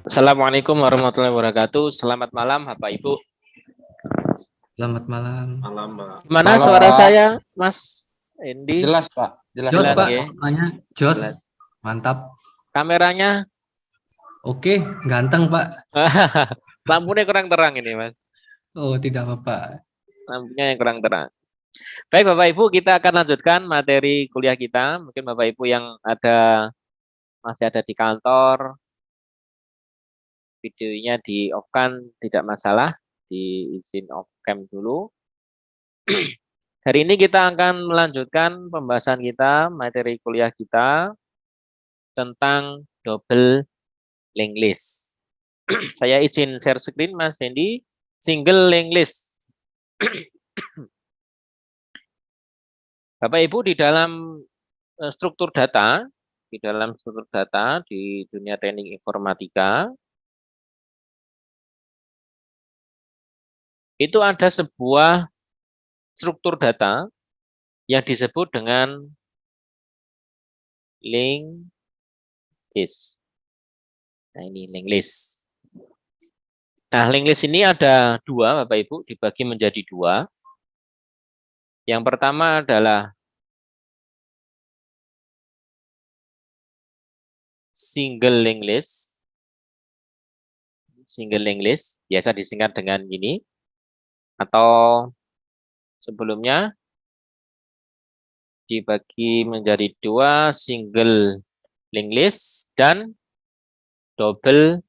Assalamualaikum warahmatullahi wabarakatuh. Selamat malam, Bapak Ibu. Selamat malam. Malam, Mbak. Gimana Malam, suara Pak. saya, Mas Endi? Jelas, Pak. Jelas, Jos, Jelas, Pak. ya? Suaranya Jos. Jelas. Mantap. Kameranya, Oke, ganteng, Pak. lampunya kurang terang ini, Mas. Oh, tidak apa-apa. Lampunya yang kurang terang. Baik, Bapak Ibu, kita akan lanjutkan materi kuliah kita. Mungkin Bapak Ibu yang masih ada di kantor, videonya di off-kan tidak masalah, di izin off-cam dulu. Hari ini kita akan melanjutkan pembahasan kita, materi kuliah kita tentang double linked list. Saya izin share screen, Mas Hendy. Single linked list. Bapak Ibu, di dalam struktur data, di dunia teknik informatika, itu ada sebuah struktur data yang disebut dengan linked list. Nah, ini linked list. Nah, linked list ini ada dua, Bapak Ibu, dibagi menjadi dua. Yang pertama adalah single linked list. Single linked list, biasa disingkat dengan ini. Atau sebelumnya dibagi menjadi dua, single linked list dan double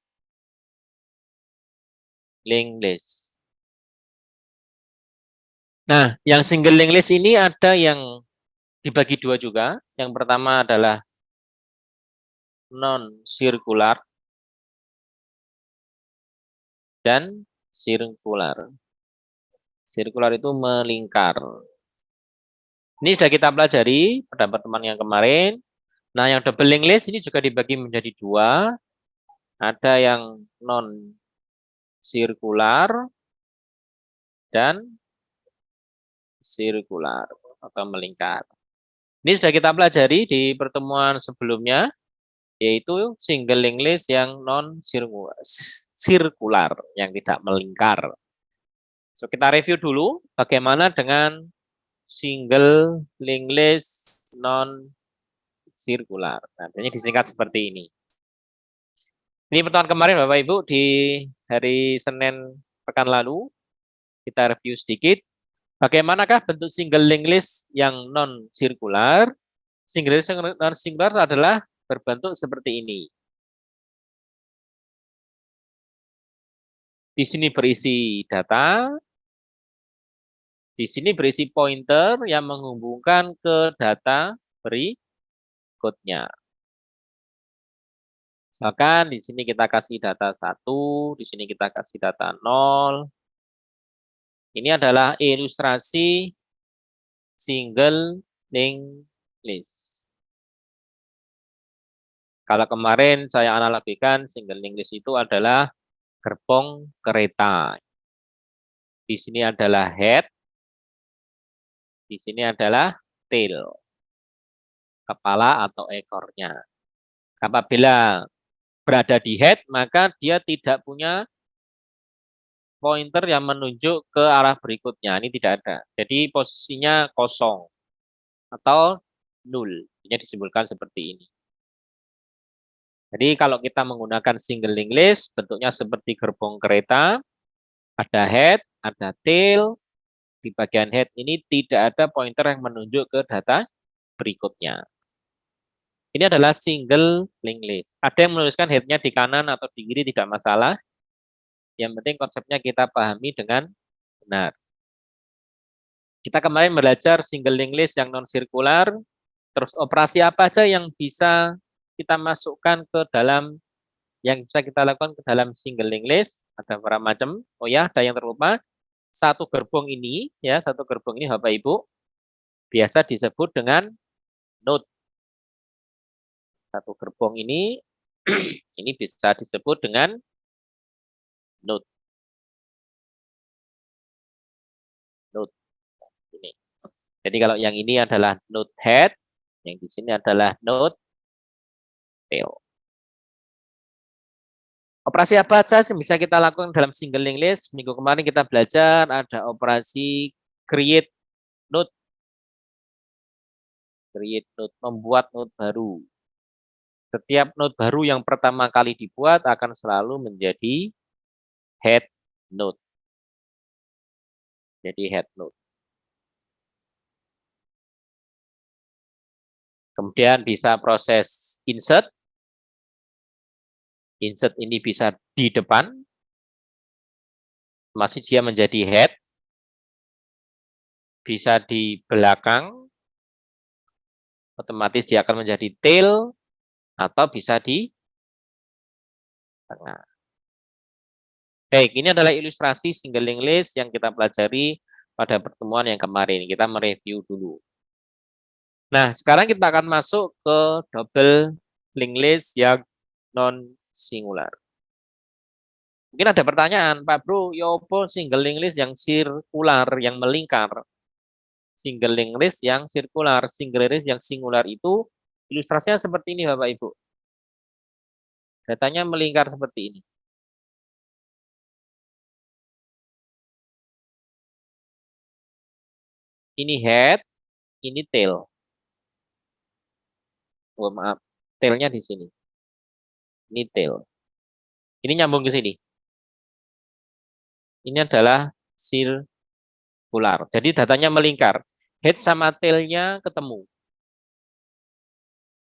linked list. Nah, yang single linked list ini ada yang dibagi dua juga. Yang pertama adalah non-circular dan circular. Circular itu melingkar. Ini sudah kita pelajari pada pertemuan yang kemarin. Nah, yang double linked list ini juga dibagi menjadi dua. Ada yang non-circular dan circular atau melingkar. Ini sudah kita pelajari di pertemuan sebelumnya, yaitu single linked list yang non-circular, yang tidak melingkar. So, kita review dulu bagaimana dengan single linked list non-circular. Nah, ini disingkat seperti ini. Ini pertemuan kemarin Bapak Ibu di hari Senin pekan lalu, kita review sedikit. Bagaimanakah bentuk single linked list yang non-circular? Single list yang non-circular adalah berbentuk seperti ini. Di sini berisi data, di sini berisi pointer yang menghubungkan ke data berikutnya. Misalkan di sini kita kasih data 1, di sini kita kasih data 0. Ini adalah ilustrasi single linked list. Kalau kemarin saya analogikan single linked list itu adalah gerbong kereta. Di sini adalah head, di sini adalah tail, kepala atau ekornya. Apabila berada di head, maka dia tidak punya pointer yang menunjuk ke arah berikutnya. Ini tidak ada. Jadi posisinya kosong atau nul. Ini disebutkan seperti ini. Jadi kalau kita menggunakan single linked list, bentuknya seperti gerbong kereta, ada head, ada tail. Di bagian head ini tidak ada pointer yang menunjuk ke data berikutnya. Ini adalah single linked list. Ada yang menuliskan head-nya di kanan atau di kiri tidak masalah. Yang penting konsepnya kita pahami dengan benar. Kita kemarin belajar single linked list yang non-circular. Terus operasi apa aja yang bisa kita masukkan ke dalam, yang bisa kita lakukan ke dalam single linked list. Ada beberapa macam. Oh ya, ada yang terlupa. Satu gerbong ini, Bapak Ibu, biasa disebut dengan node. Satu gerbong ini bisa disebut dengan node. Node. Ini. Jadi kalau yang ini adalah node head, yang di sini adalah node tail. Operasi apa saja yang bisa kita lakukan dalam single linked list? Minggu kemarin kita belajar ada operasi create node, membuat node baru. Setiap node baru yang pertama kali dibuat akan selalu menjadi head node. Jadi head node. Kemudian bisa proses insert. Insert ini bisa di depan, masih dia menjadi head. Bisa di belakang, otomatis dia akan menjadi tail, atau bisa di tengah. Baik, ini adalah ilustrasi single linked list yang kita pelajari pada pertemuan yang kemarin. Kita mereview dulu. Nah, sekarang kita akan masuk ke double linked list yang non-singular. Mungkin ada pertanyaan, Pak Bro, yopo single linked list yang sirkular, yang melingkar? Single linked list yang sirkular, single list yang singular itu ilustrasinya seperti ini, Bapak Ibu. Datanya melingkar seperti ini. Ini head, ini tail. Oh, maaf, tailnya di sini. Ini tail. Ini nyambung ke sini. Ini adalah sirkular. Jadi datanya melingkar. Head sama tailnya ketemu.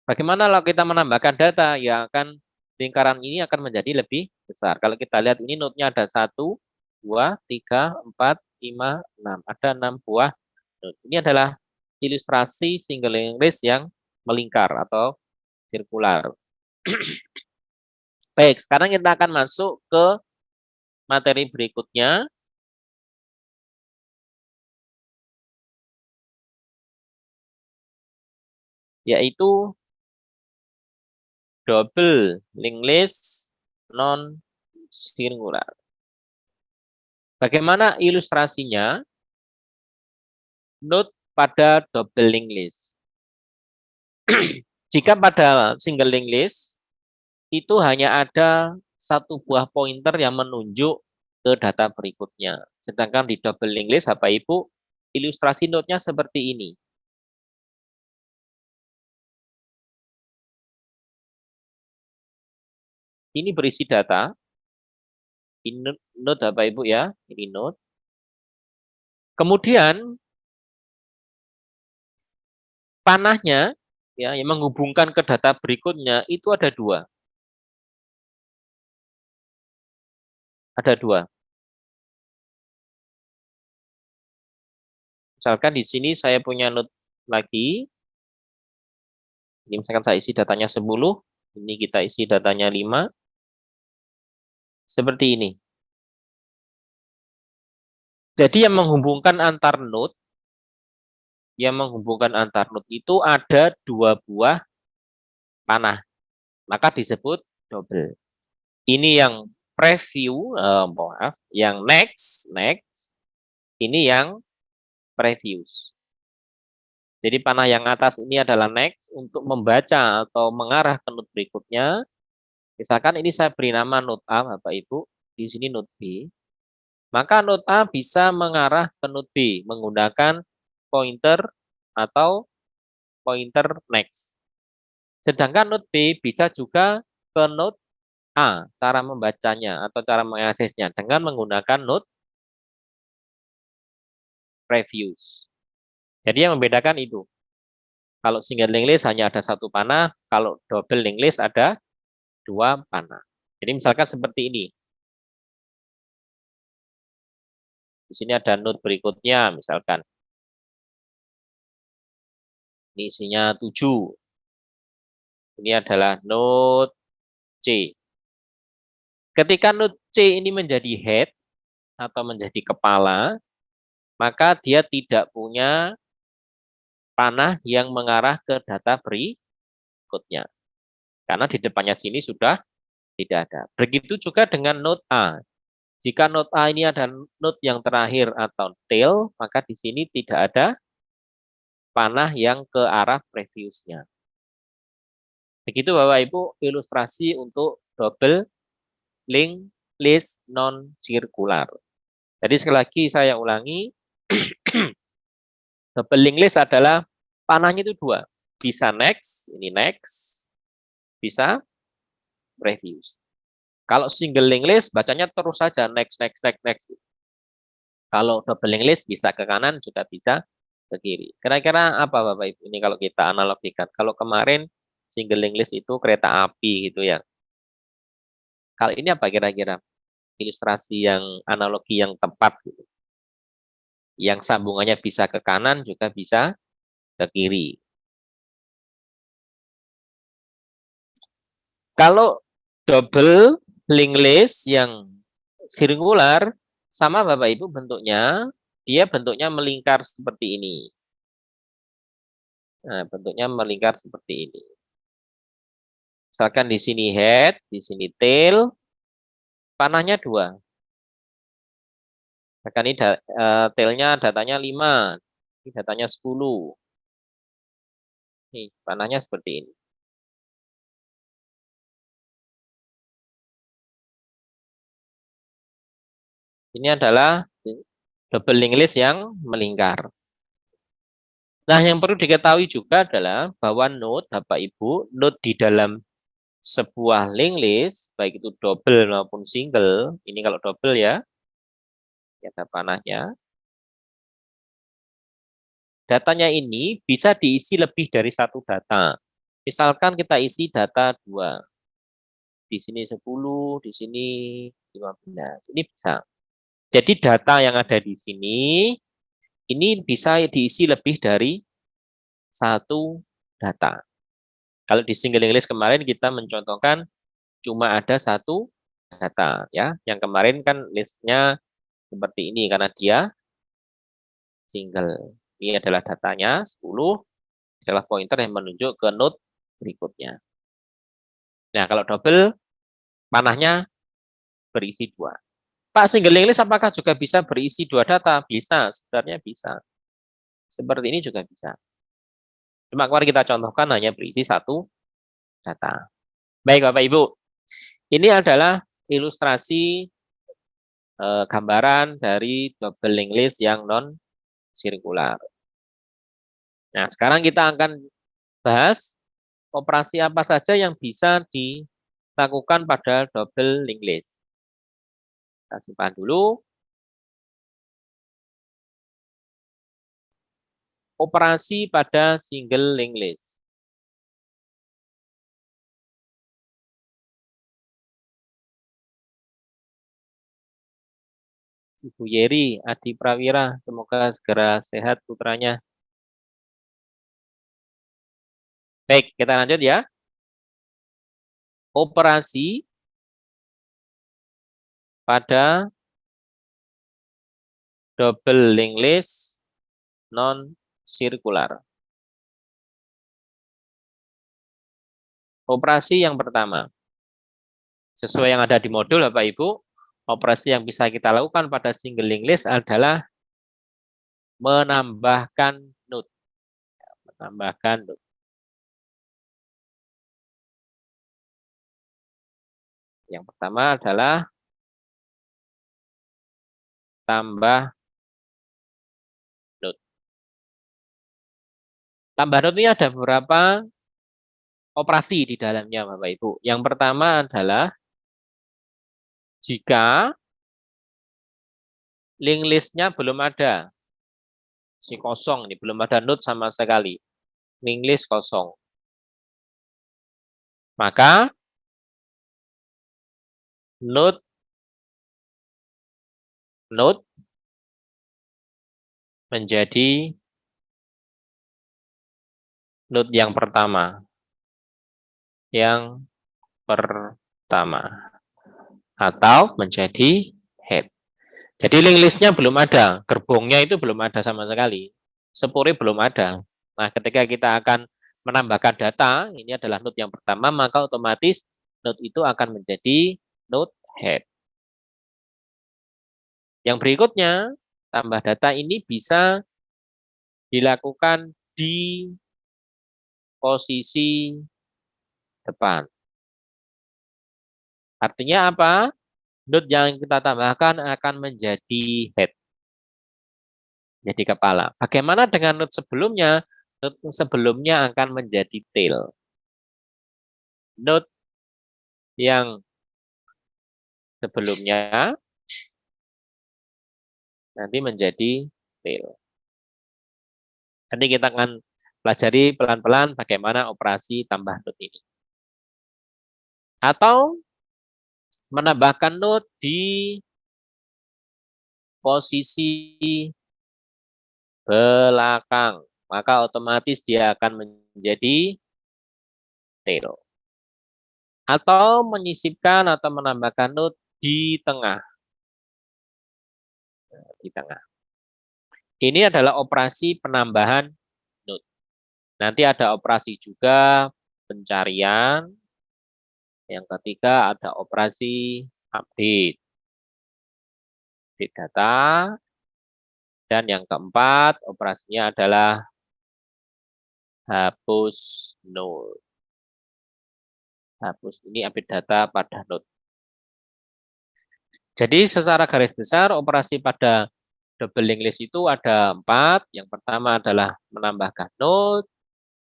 Bagaimana kalau kita menambahkan data? Ya akan lingkaran ini akan menjadi lebih besar. Kalau kita lihat ini node-nya ada 1, 2, 3, 4, 5, 6. Ada 6 buah node. Ini adalah ilustrasi single linked list yang melingkar atau sirkular. Baik, sekarang kita akan masuk ke materi berikutnya. Yaitu double linked list non-singular. Bagaimana ilustrasinya? Node pada double linked list. Jika pada single linked list, itu hanya ada satu buah pointer yang menunjuk ke data berikutnya. Sedangkan di double linked list, Bapak Ibu, ilustrasi node-nya seperti ini. Ini berisi data. Ini node, Bapak Ibu ya, ini node. Kemudian panahnya ya yang menghubungkan ke data berikutnya itu ada dua. Ada dua. Misalkan di sini saya punya node lagi. Ini misalkan saya isi datanya 10, ini kita isi datanya 5. Seperti ini. Jadi yang menghubungkan antar node itu ada dua buah panah. Maka disebut double. Ini yang preview, yang next. Ini yang previous. Jadi panah yang atas ini adalah next untuk membaca atau mengarah ke node berikutnya. Misalkan ini saya beri nama node A, Bapak Ibu. Di sini node B. Maka node A bisa mengarah ke node B menggunakan pointer atau pointer next. Sedangkan node B bisa juga ke node A, cara membacanya atau cara mengaksesnya dengan menggunakan node previous. Jadi yang membedakan itu. Kalau single linked list hanya ada satu panah, kalau double linked list ada dua panah. Jadi misalkan seperti ini. Di sini ada node berikutnya, misalkan. Ini isinya 7. Ini adalah node C. Ketika node C ini menjadi head atau menjadi kepala, maka dia tidak punya panah yang mengarah ke data berikutnya. Karena di depannya sini sudah tidak ada. Begitu juga dengan node A. Jika node A ini ada node yang terakhir atau tail, maka di sini tidak ada panah yang ke arah previousnya. Begitu Bapak Ibu ilustrasi untuk double link list non sirkular. Jadi sekali lagi saya ulangi, double link list adalah panahnya itu dua, bisa next, ini next, bisa previous. Kalau single link list bacanya terus saja next next next next. Kalau double link list bisa ke kanan juga bisa ke kiri. Kira-kira apa Bapak Ibu ini kalau kita analogikan? Kalau kemarin single link list itu kereta api gitu ya. Kalau ini apa kira-kira? Ilustrasi yang analogi yang tepat gitu. Yang sambungannya bisa ke kanan juga bisa ke kiri. Kalau double link list yang sirkular sama Bapak Ibu bentuknya, dia bentuknya melingkar seperti ini. Nah, bentuknya melingkar seperti ini. Misalkan di sini head, di sini tail, panahnya dua. Misalkan ini tailnya datanya 5, ini datanya 10. Nih, panahnya seperti ini. Ini adalah double link list yang melingkar. Nah, yang perlu diketahui juga adalah bahwa node, Bapak Ibu, node di dalam sebuah link list, baik itu double maupun single, ini kalau double ya, ada panahnya. Datanya ini bisa diisi lebih dari satu data. Misalkan kita isi data 2. Di sini 10, di sini 15. Ini bisa. Jadi data yang ada di sini, ini bisa diisi lebih dari satu data. Kalau di single list kemarin kita mencontohkan cuma ada satu data ya. Yang kemarin kan listnya seperti ini karena dia single. Ini adalah datanya 10 adalah pointer yang menunjuk ke node berikutnya. Nah, kalau double panahnya berisi 2. Pak, single link list apakah juga bisa berisi 2 data? Bisa, sebenarnya bisa. Seperti ini juga bisa. Cuma kemarin kita contohkan hanya berisi satu data. Baik Bapak Ibu, ini adalah ilustrasi gambaran dari double link list yang non sirkular. Nah, sekarang kita akan bahas operasi apa saja yang bisa dilakukan pada double link list. Kita simpan dulu. Operasi pada single link list. Ibu Yeri, Adi Prawira, semoga segera sehat putranya. Baik, kita lanjut ya. Operasi pada double link list non sirkular. Operasi yang pertama, sesuai yang ada di modul Bapak Ibu, operasi yang bisa kita lakukan pada single link list adalah menambahkan node. Menambahkan node. Yang pertama adalah tambah node. Tambah node ini ada beberapa operasi di dalamnya Bapak Ibu. Yang pertama adalah jika link listnya belum ada, si kosong ini belum ada node sama sekali, link list kosong, maka node menjadi node yang pertama, atau menjadi head. Jadi link listnya belum ada, gerbongnya itu belum ada sama sekali, spore belum ada. Nah, ketika kita akan menambahkan data, ini adalah node yang pertama, maka otomatis node itu akan menjadi node head. Yang berikutnya, tambah data ini bisa dilakukan di posisi depan. Artinya apa? Node yang kita tambahkan akan menjadi head, jadi kepala. Bagaimana dengan node sebelumnya? Node sebelumnya akan menjadi tail. Node yang sebelumnya nanti menjadi tail. Nanti kita akan pelajari pelan-pelan bagaimana operasi tambah node ini. Atau menambahkan node di posisi belakang, maka otomatis dia akan menjadi tail. Atau menyisipkan atau menambahkan node di tengah. Di tengah. Ini adalah operasi penambahan node. Nanti ada operasi juga pencarian. Yang ketiga ada operasi update. Update data. Dan yang keempat operasinya adalah hapus node. Hapus ini update data pada node. Jadi secara garis besar operasi pada double linked list itu ada 4. Yang pertama adalah menambahkan node,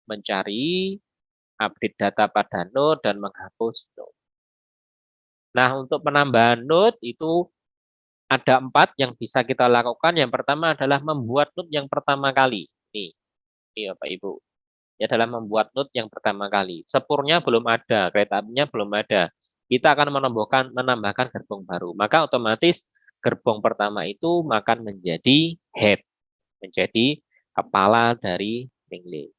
mencari, update data pada node, dan menghapus node. Nah, untuk penambahan node itu ada 4 yang bisa kita lakukan. Yang pertama adalah membuat node yang pertama kali. Ini Bapak Ibu. Ini adalah membuat node yang pertama kali. Sepurnya belum ada, kereta apinya belum ada. Kita akan menambahkan gerbong baru. Maka otomatis gerbong pertama itu akan menjadi head, menjadi kepala dari linked list.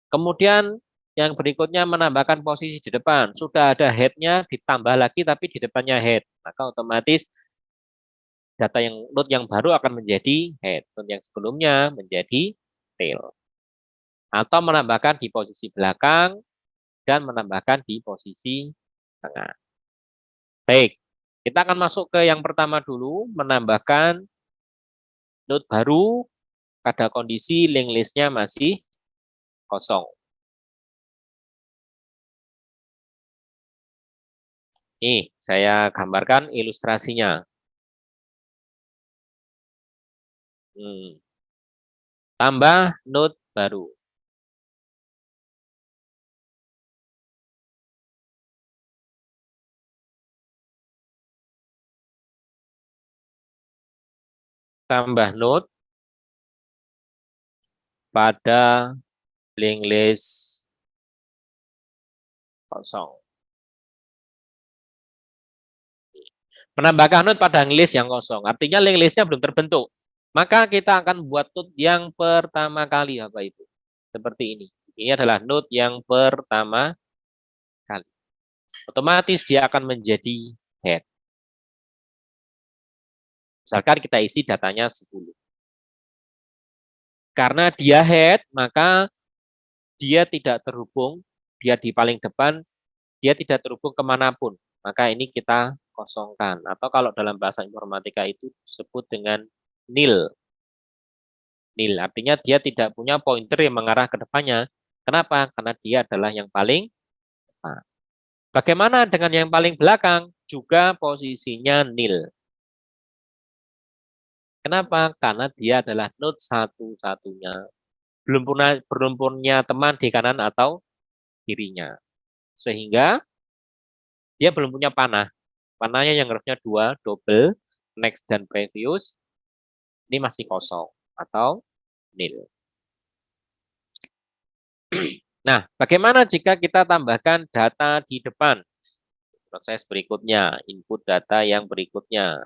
Kemudian yang berikutnya menambahkan posisi di depan. Sudah ada head-nya, ditambah lagi tapi di depannya head. Maka otomatis data node yang baru akan menjadi head. Node yang sebelumnya menjadi tail. Atau menambahkan di posisi belakang dan menambahkan di posisi tengah. Baik, kita akan masuk ke yang pertama dulu, menambahkan node baru pada kondisi linked list-nya masih kosong. Nih, saya gambarkan ilustrasinya. Tambah node baru. Tambah node pada linked list kosong. Menambahkan node pada list yang kosong. Artinya linked list-nya belum terbentuk. Maka kita akan buat node yang pertama kali, Bapak Ibu. Seperti ini. Ini adalah node yang pertama kali. Otomatis dia akan menjadi head. Misalkan kita isi datanya 10. Karena dia head, maka dia tidak terhubung, dia di paling depan, dia tidak terhubung kemanapun. Maka ini kita kosongkan. Atau kalau dalam bahasa informatika itu disebut dengan nil. Nil, artinya dia tidak punya pointer yang mengarah ke depannya. Kenapa? Karena dia adalah yang paling depan. Bagaimana dengan yang paling belakang? Juga posisinya nil. Kenapa? Karena dia adalah node satu-satunya. Belum punya teman di kanan atau kirinya. Sehingga dia belum punya panah. Panahnya yang harusnya 2, double, next dan previous, ini masih kosong atau nil. Nah, bagaimana jika kita tambahkan data di depan? Proses berikutnya, input data yang berikutnya.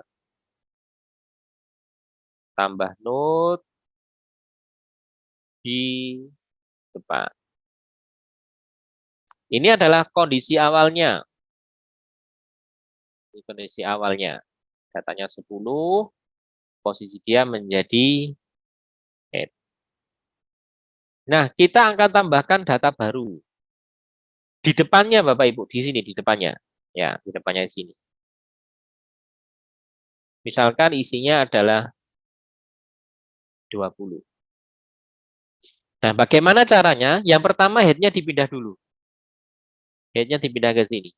Tambah node di depan. Ini adalah kondisi awalnya. Ini kondisi awalnya. Datanya 10, posisi dia menjadi head. Nah, kita akan tambahkan data baru. Di depannya Bapak Ibu, di sini, di depannya. Ya, di depannya di sini. Misalkan isinya adalah 20. Nah, bagaimana caranya? Yang pertama head-nya dipindah dulu. Head-nya dipindah ke sini.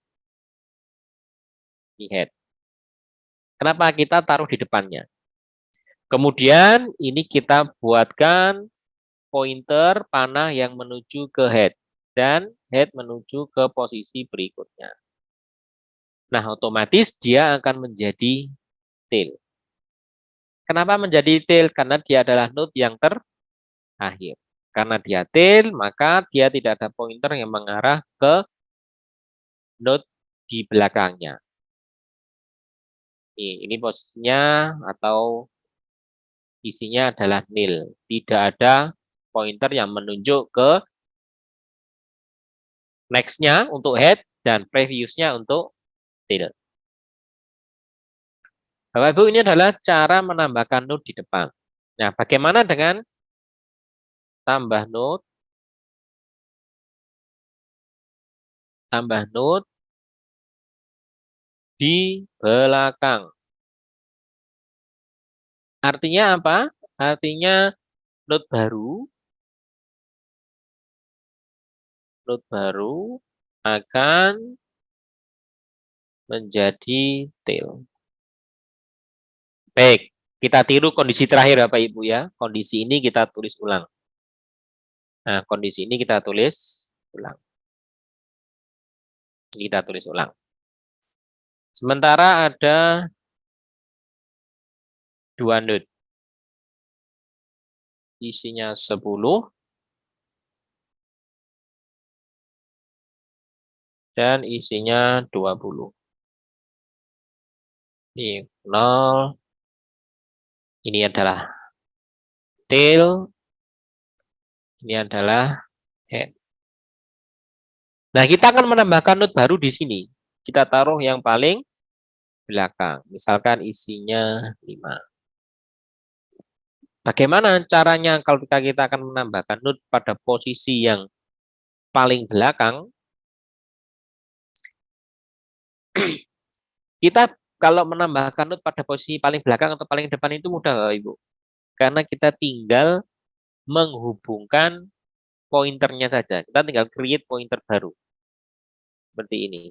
Ini head. Kenapa kita taruh di depannya? Kemudian ini kita buatkan pointer panah yang menuju ke head. Dan head menuju ke posisi berikutnya. Nah, otomatis dia akan menjadi tail. Kenapa menjadi tail? Karena dia adalah node yang terakhir. Karena dia tail, maka dia tidak ada pointer yang mengarah ke node di belakangnya. Ini posisinya atau isinya adalah nil. Tidak ada pointer yang menunjuk ke next-nya untuk head dan previous-nya untuk tail. Bapak Ibu, ini adalah cara menambahkan node di depan. Nah, bagaimana dengan tambah node di belakang? Artinya apa? Artinya node baru akan menjadi tail. Baik, kita tiru kondisi terakhir Bapak Ibu ya. Kondisi ini kita tulis ulang. Nah, kondisi ini kita tulis ulang. Kita tulis ulang. Sementara ada 2 node. Isinya 10 dan isinya 20. Ini 0. Ini adalah tail. Ini adalah head. Nah, kita akan menambahkan node baru di sini. Kita taruh yang paling belakang. Misalkan isinya 5. Bagaimana caranya kalau kita akan menambahkan node pada posisi yang paling belakang? Kita kalau menambahkan node pada posisi paling belakang atau paling depan itu mudah, Bapak Ibu. Karena kita tinggal menghubungkan pointernya saja. Kita tinggal create pointer baru. Seperti ini.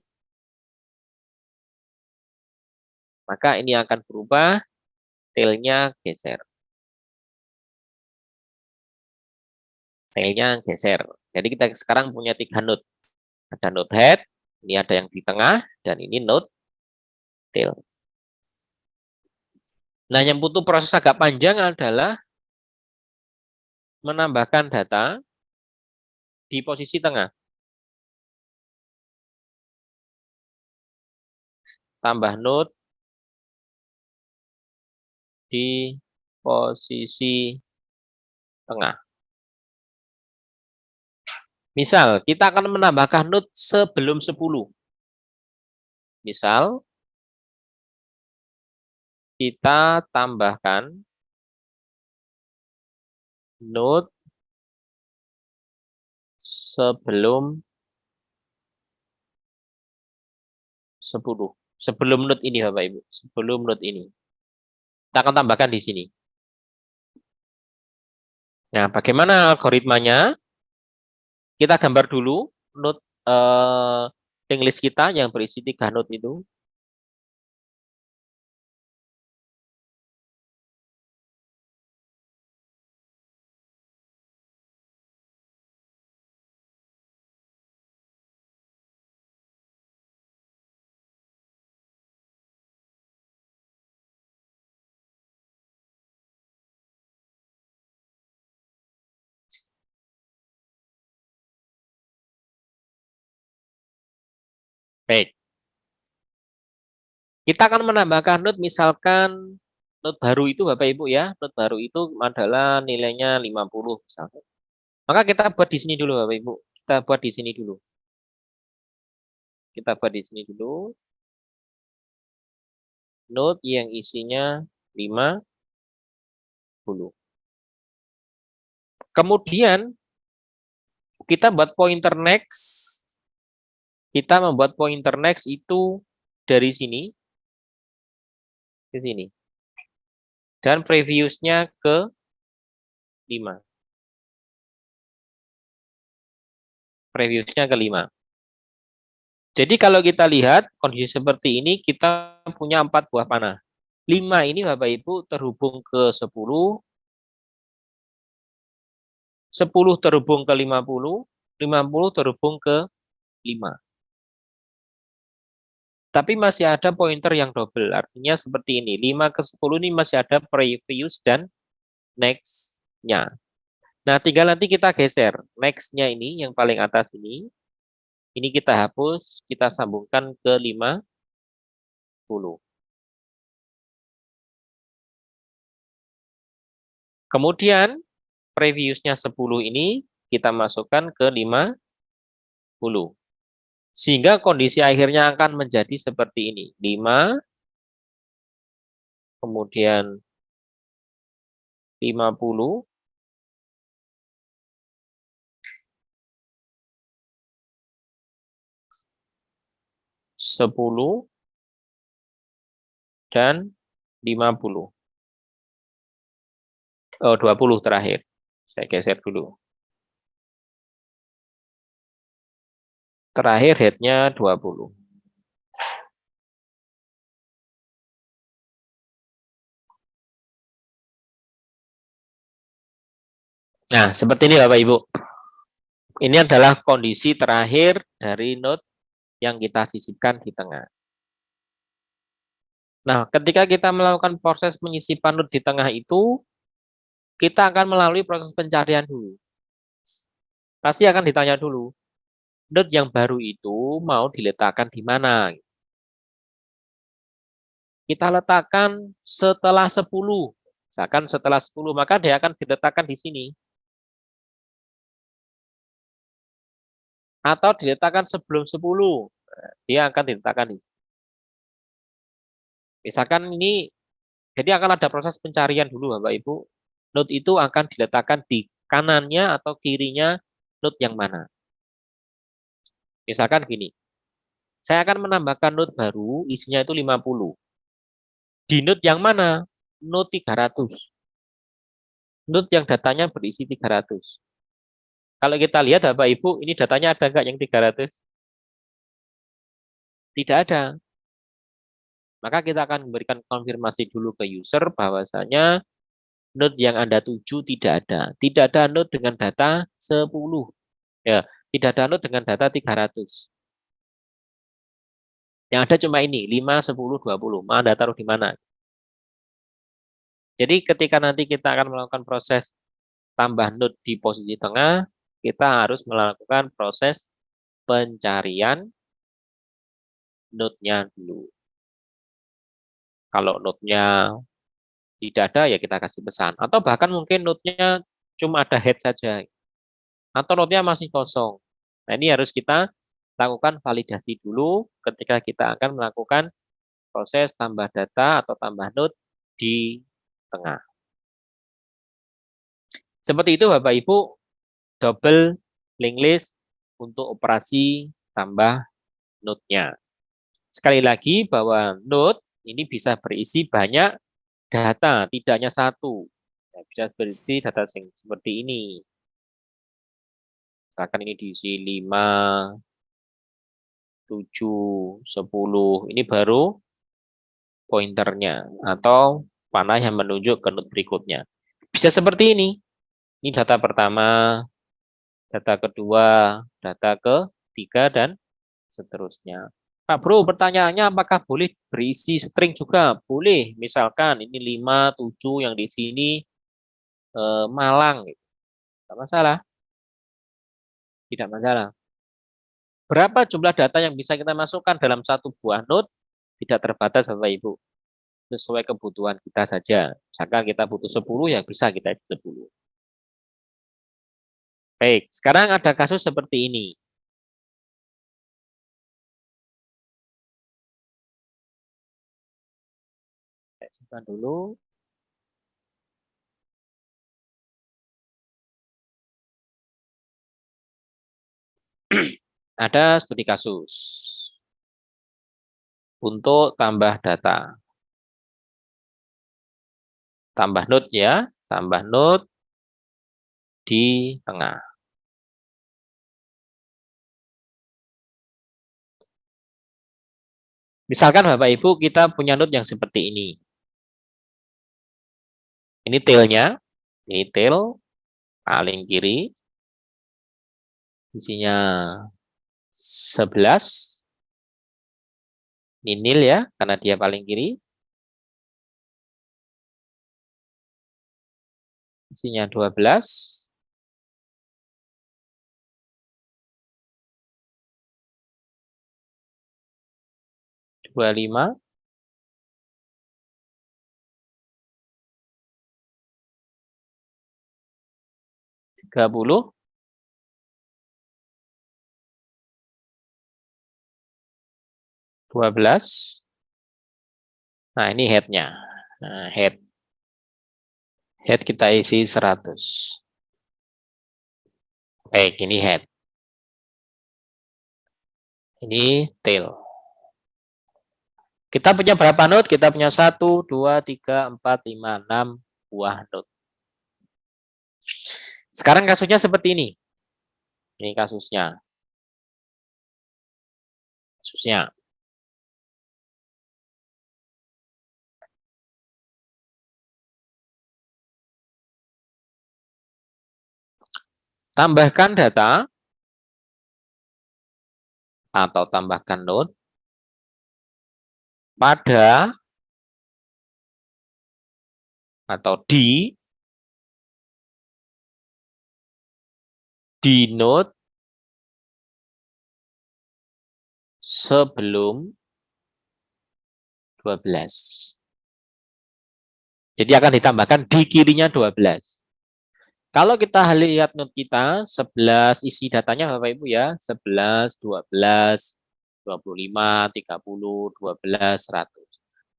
Maka ini akan berubah, tailnya geser. Tailnya geser. Jadi kita sekarang punya 3 node. Ada node head, ini ada yang di tengah, dan ini node tail. Nah, yang butuh proses agak panjang adalah menambahkan data di posisi tengah. Tambah node di posisi tengah. Misal, kita akan menambahkan node sebelum 10. Misal, kita tambahkan node sebelum 10. Sebelum node ini, Bapak Ibu. Sebelum node ini. Kita akan tambahkan di sini. Nah, bagaimana algoritmanya? Kita gambar dulu node English kita yang berisi 3 node itu. Baik. Kita akan menambahkan node, misalkan node baru itu Bapak Ibu ya, node baru itu adalah nilainya 50 misalkan. Maka kita buat di sini dulu Bapak Ibu. Kita buat di sini dulu. Kita buat di sini dulu. Node yang isinya 50. Kemudian kita buat pointer next. Kita membuat pointer next itu dari sini ke sini. Dan previousnya ke 5. Previousnya ke 5. Jadi kalau kita lihat kondisi seperti ini, kita punya 4 buah panah. 5 ini Bapak Ibu terhubung ke 10, 10 terhubung ke 50, 50 terhubung ke 5. Tapi masih ada pointer yang double, artinya seperti ini. 5 ke 10 ini masih ada previous dan next-nya. Nah, tinggal nanti kita geser. Next-nya ini, yang paling atas ini kita hapus, kita sambungkan ke 50. Kemudian, previous-nya 10 ini kita masukkan ke 50. Sehingga kondisi akhirnya akan menjadi seperti ini. 5, kemudian 50, 10, dan 50. Oh, 20 terakhir. Saya geser dulu. Terakhir head-nya 20. Nah, seperti ini Bapak Ibu. Ini adalah kondisi terakhir dari node yang kita sisipkan di tengah. Nah, ketika kita melakukan proses penyisipan node di tengah itu, kita akan melalui proses pencarian dulu. Pasti akan ditanya dulu, node yang baru itu mau diletakkan di mana? Kita letakkan setelah 10. Misalkan setelah 10, maka dia akan diletakkan di sini. Atau diletakkan sebelum 10. Dia akan diletakkan di sini. Misalkan ini, jadi akan ada proses pencarian dulu Bapak Ibu. Node itu akan diletakkan di kanannya atau kirinya node yang mana. Misalkan gini, saya akan menambahkan node baru, isinya itu 50. Di node yang mana? Node 300. Node yang datanya berisi 300. Kalau kita lihat Bapak Ibu, ini datanya ada nggak yang 300? Tidak ada. Maka kita akan memberikan konfirmasi dulu ke user bahwasanya node yang Anda tuju tidak ada. Tidak ada node dengan data 10. Ya, tidak ada node dengan data 300. Yang ada cuma ini, 5, 10, 20. Mau Anda taruh di mana? Jadi ketika nanti kita akan melakukan proses tambah node di posisi tengah, kita harus melakukan proses pencarian node-nya dulu. Kalau node-nya tidak ada, ya kita kasih pesan. Atau bahkan mungkin node-nya cuma ada head saja. Atau node-nya masih kosong. Nah, ini harus kita lakukan validasi dulu ketika kita akan melakukan proses tambah data atau tambah node di tengah. Seperti itu Bapak Ibu, double linked list untuk operasi tambah node-nya. Sekali lagi bahwa node ini bisa berisi banyak data, tidak hanya satu. Ya, bisa berisi data seperti ini. Misalkan ini diisi 5, 7, 10. Ini baru pointernya atau panah yang menunjuk ke node berikutnya. Bisa seperti ini. Ini data pertama, data kedua, data ketiga, dan seterusnya. Pak Bro, pertanyaannya apakah boleh berisi string juga? Boleh. Misalkan ini 5, 7 yang di sini Malang. Tidak masalah. Tidak masalah. Berapa jumlah data yang bisa kita masukkan dalam satu buah node? Tidak terbatas Bapak Ibu. Sesuai kebutuhan kita saja. Misalkan kita butuh 10, ya bisa kita 10. Baik, sekarang ada kasus seperti ini. Saya simpan dulu. Ada studi kasus untuk tambah data. Tambah node ya, tambah node di tengah. Misalkan Bapak Ibu kita punya node yang seperti ini. Ini tailnya, ini tail paling kiri, isinya 11. Ini nil ya, karena dia paling kiri. Isinya 12. 25. 30. 12. Nah, ini head-nya. Nah, head kita isi 100. Baik, ini head. Ini tail. Kita punya berapa node? Kita punya 1, 2, 3, 4, 5, 6 buah node. Sekarang kasusnya seperti ini. Ini kasusnya. Tambahkan data atau tambahkan node pada atau di node sebelum 12. Jadi akan ditambahkan di kirinya 12. Kalau kita lihat node kita, 11 isi datanya Bapak Ibu ya, 11, 12, 25, 30, 12, 100.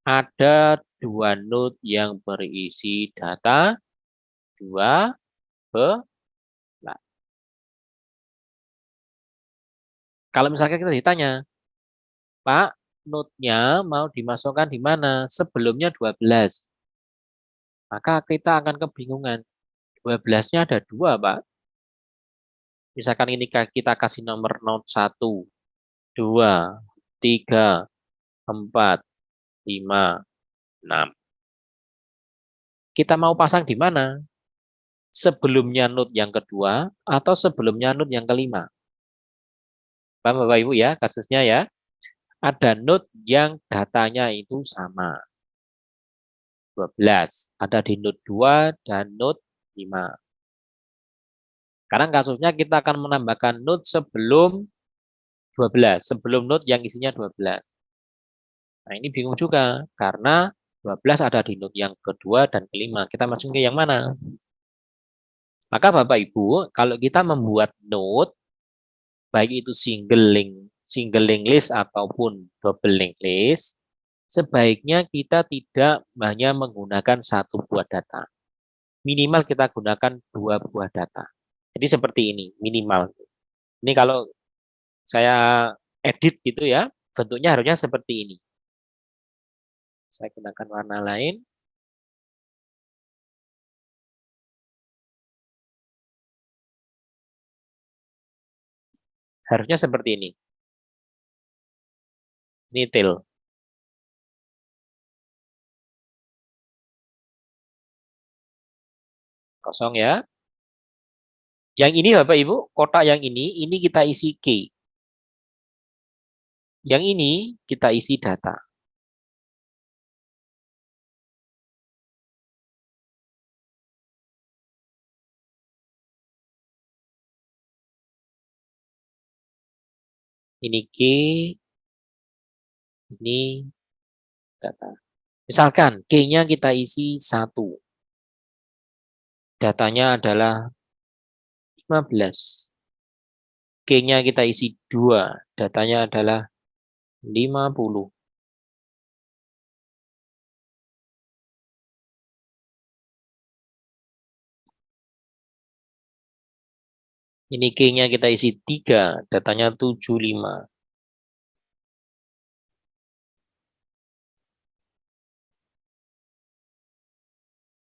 Ada dua node yang berisi data 12. Kalau misalkan kita ditanya, Pak, node-nya mau dimasukkan di mana? Sebelumnya 12. Maka kita akan kebingungan. 12-nya ada dua, Pak. Misalkan ini kita kasih nomor node 1, 2, 3, 4, 5, 6. Kita mau pasang di mana? Sebelumnya node yang kedua atau sebelumnya node yang kelima? Paham Bapak Ibu ya kasusnya ya? Ada node yang datanya itu sama. 12. Ada di node 2 dan node 5. Sekarang kasusnya kita akan menambahkan node sebelum 12. Sebelum node yang isinya 12. Nah ini bingung juga. Karena 12 ada di node yang kedua dan kelima. Kita masukin ke yang mana? Maka Bapak Ibu, kalau kita membuat node, baik itu single link list ataupun double link list, sebaiknya kita tidak hanya menggunakan satu buah data. Minimal kita gunakan dua buah data. Jadi seperti ini, minimal. Ini kalau saya edit gitu ya, bentuknya harusnya seperti ini. Saya gunakan warna lain. Harusnya seperti ini. Ini tail. Kosong ya. Yang ini Bapak Ibu, kotak yang ini kita isi key. Yang ini kita isi data. Ini key, ini data. Misalkan key-nya kita isi 1. Datanya adalah 15. Key-nya kita isi 2. Datanya adalah 50. Ini key-nya kita isi 3, datanya 75.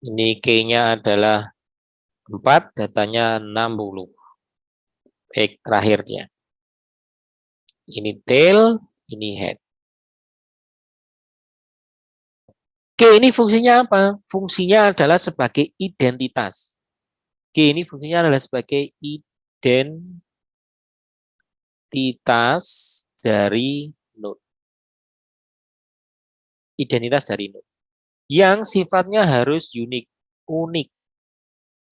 Ini key-nya adalah 4, datanya 60. Baik, terakhir ya. Ini tail, ini head. ini fungsinya apa? Fungsinya adalah sebagai identitas. G ini fungsinya adalah sebagai identitas dari node. Identitas dari node. Yang sifatnya harus unik.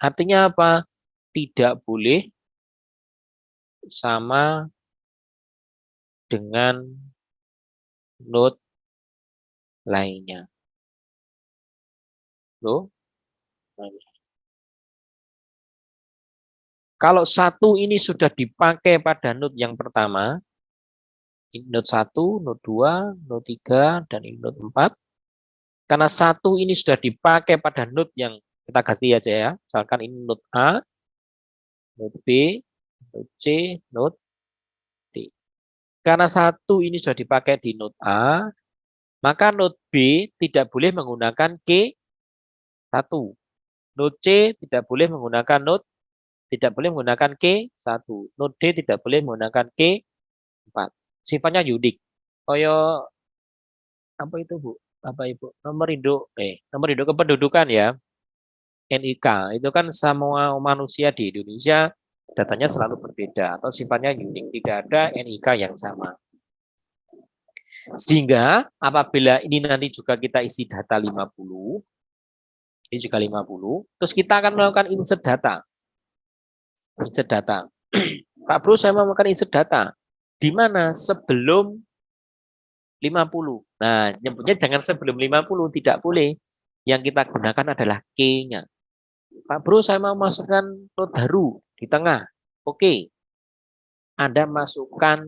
Artinya apa? Tidak boleh sama dengan node lainnya. Loh? Kalau satu ini sudah dipakai pada node yang pertama, node 1, node 2, node 3, dan node 4, karena satu ini sudah dipakai pada node yang kita kasih aja ya, misalkan ini node A, node B, node C, node D. Karena satu ini sudah dipakai di node A, maka node B tidak boleh menggunakan K1. Node C tidak boleh menggunakan K1. Node D tidak boleh menggunakan K4. Sifatnya unik. Kayak apa itu, Bu? Apa Ibu? Nomor induk kependudukan ya. NIK. Itu kan semua manusia di Indonesia datanya selalu berbeda atau sifatnya unik. Tidak ada NIK yang sama. Sehingga apabila ini nanti juga kita isi data 50, ini juga 50, terus kita akan melakukan insert data. Insert data. Pak Bro, saya mau melakukan insert data. Di mana? Sebelum 50. Nah, nyebutnya jangan sebelum 50, tidak boleh. Yang kita gunakan adalah K-nya. Pak Bro, saya mau masukkan node baru di tengah. Oke. Anda masukkan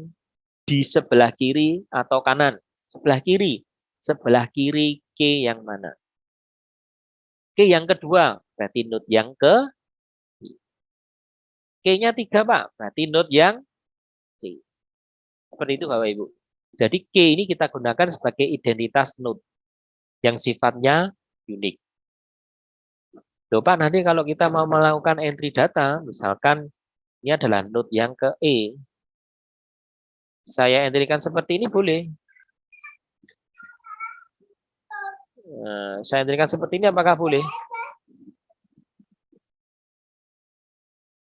di sebelah kiri atau kanan? Sebelah kiri. Sebelah kiri K yang mana? K yang kedua, berarti node yang ke. K-nya 3, Pak. Berarti node yang C. Seperti itu, Bapak Ibu. Jadi K ini kita gunakan sebagai identitas node yang sifatnya unik. Loh, Pak, nanti kalau kita mau melakukan entry data, misalkan ini adalah node yang ke E. Saya entrykan seperti ini boleh. Saya entrykan seperti ini apakah boleh?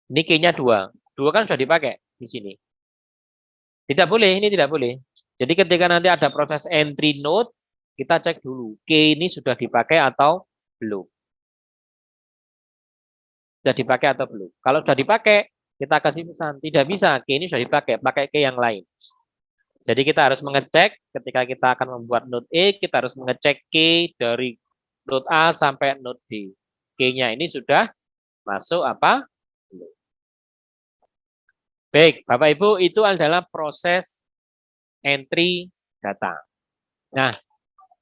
Ini key-nya 2. 2 kan sudah dipakai di sini. Tidak boleh, ini tidak boleh. Jadi ketika nanti ada proses entry node, kita cek dulu. Key ini sudah dipakai atau belum. Sudah dipakai atau belum. Kalau sudah dipakai, kita kasih pesan. Tidak bisa, key ini sudah dipakai. Pakai key yang lain. Jadi kita harus mengecek ketika kita akan membuat node E, kita harus mengecek key dari node A sampai node D. Key-nya ini sudah masuk apa? Baik, Bapak Ibu, itu adalah proses entry data. Nah,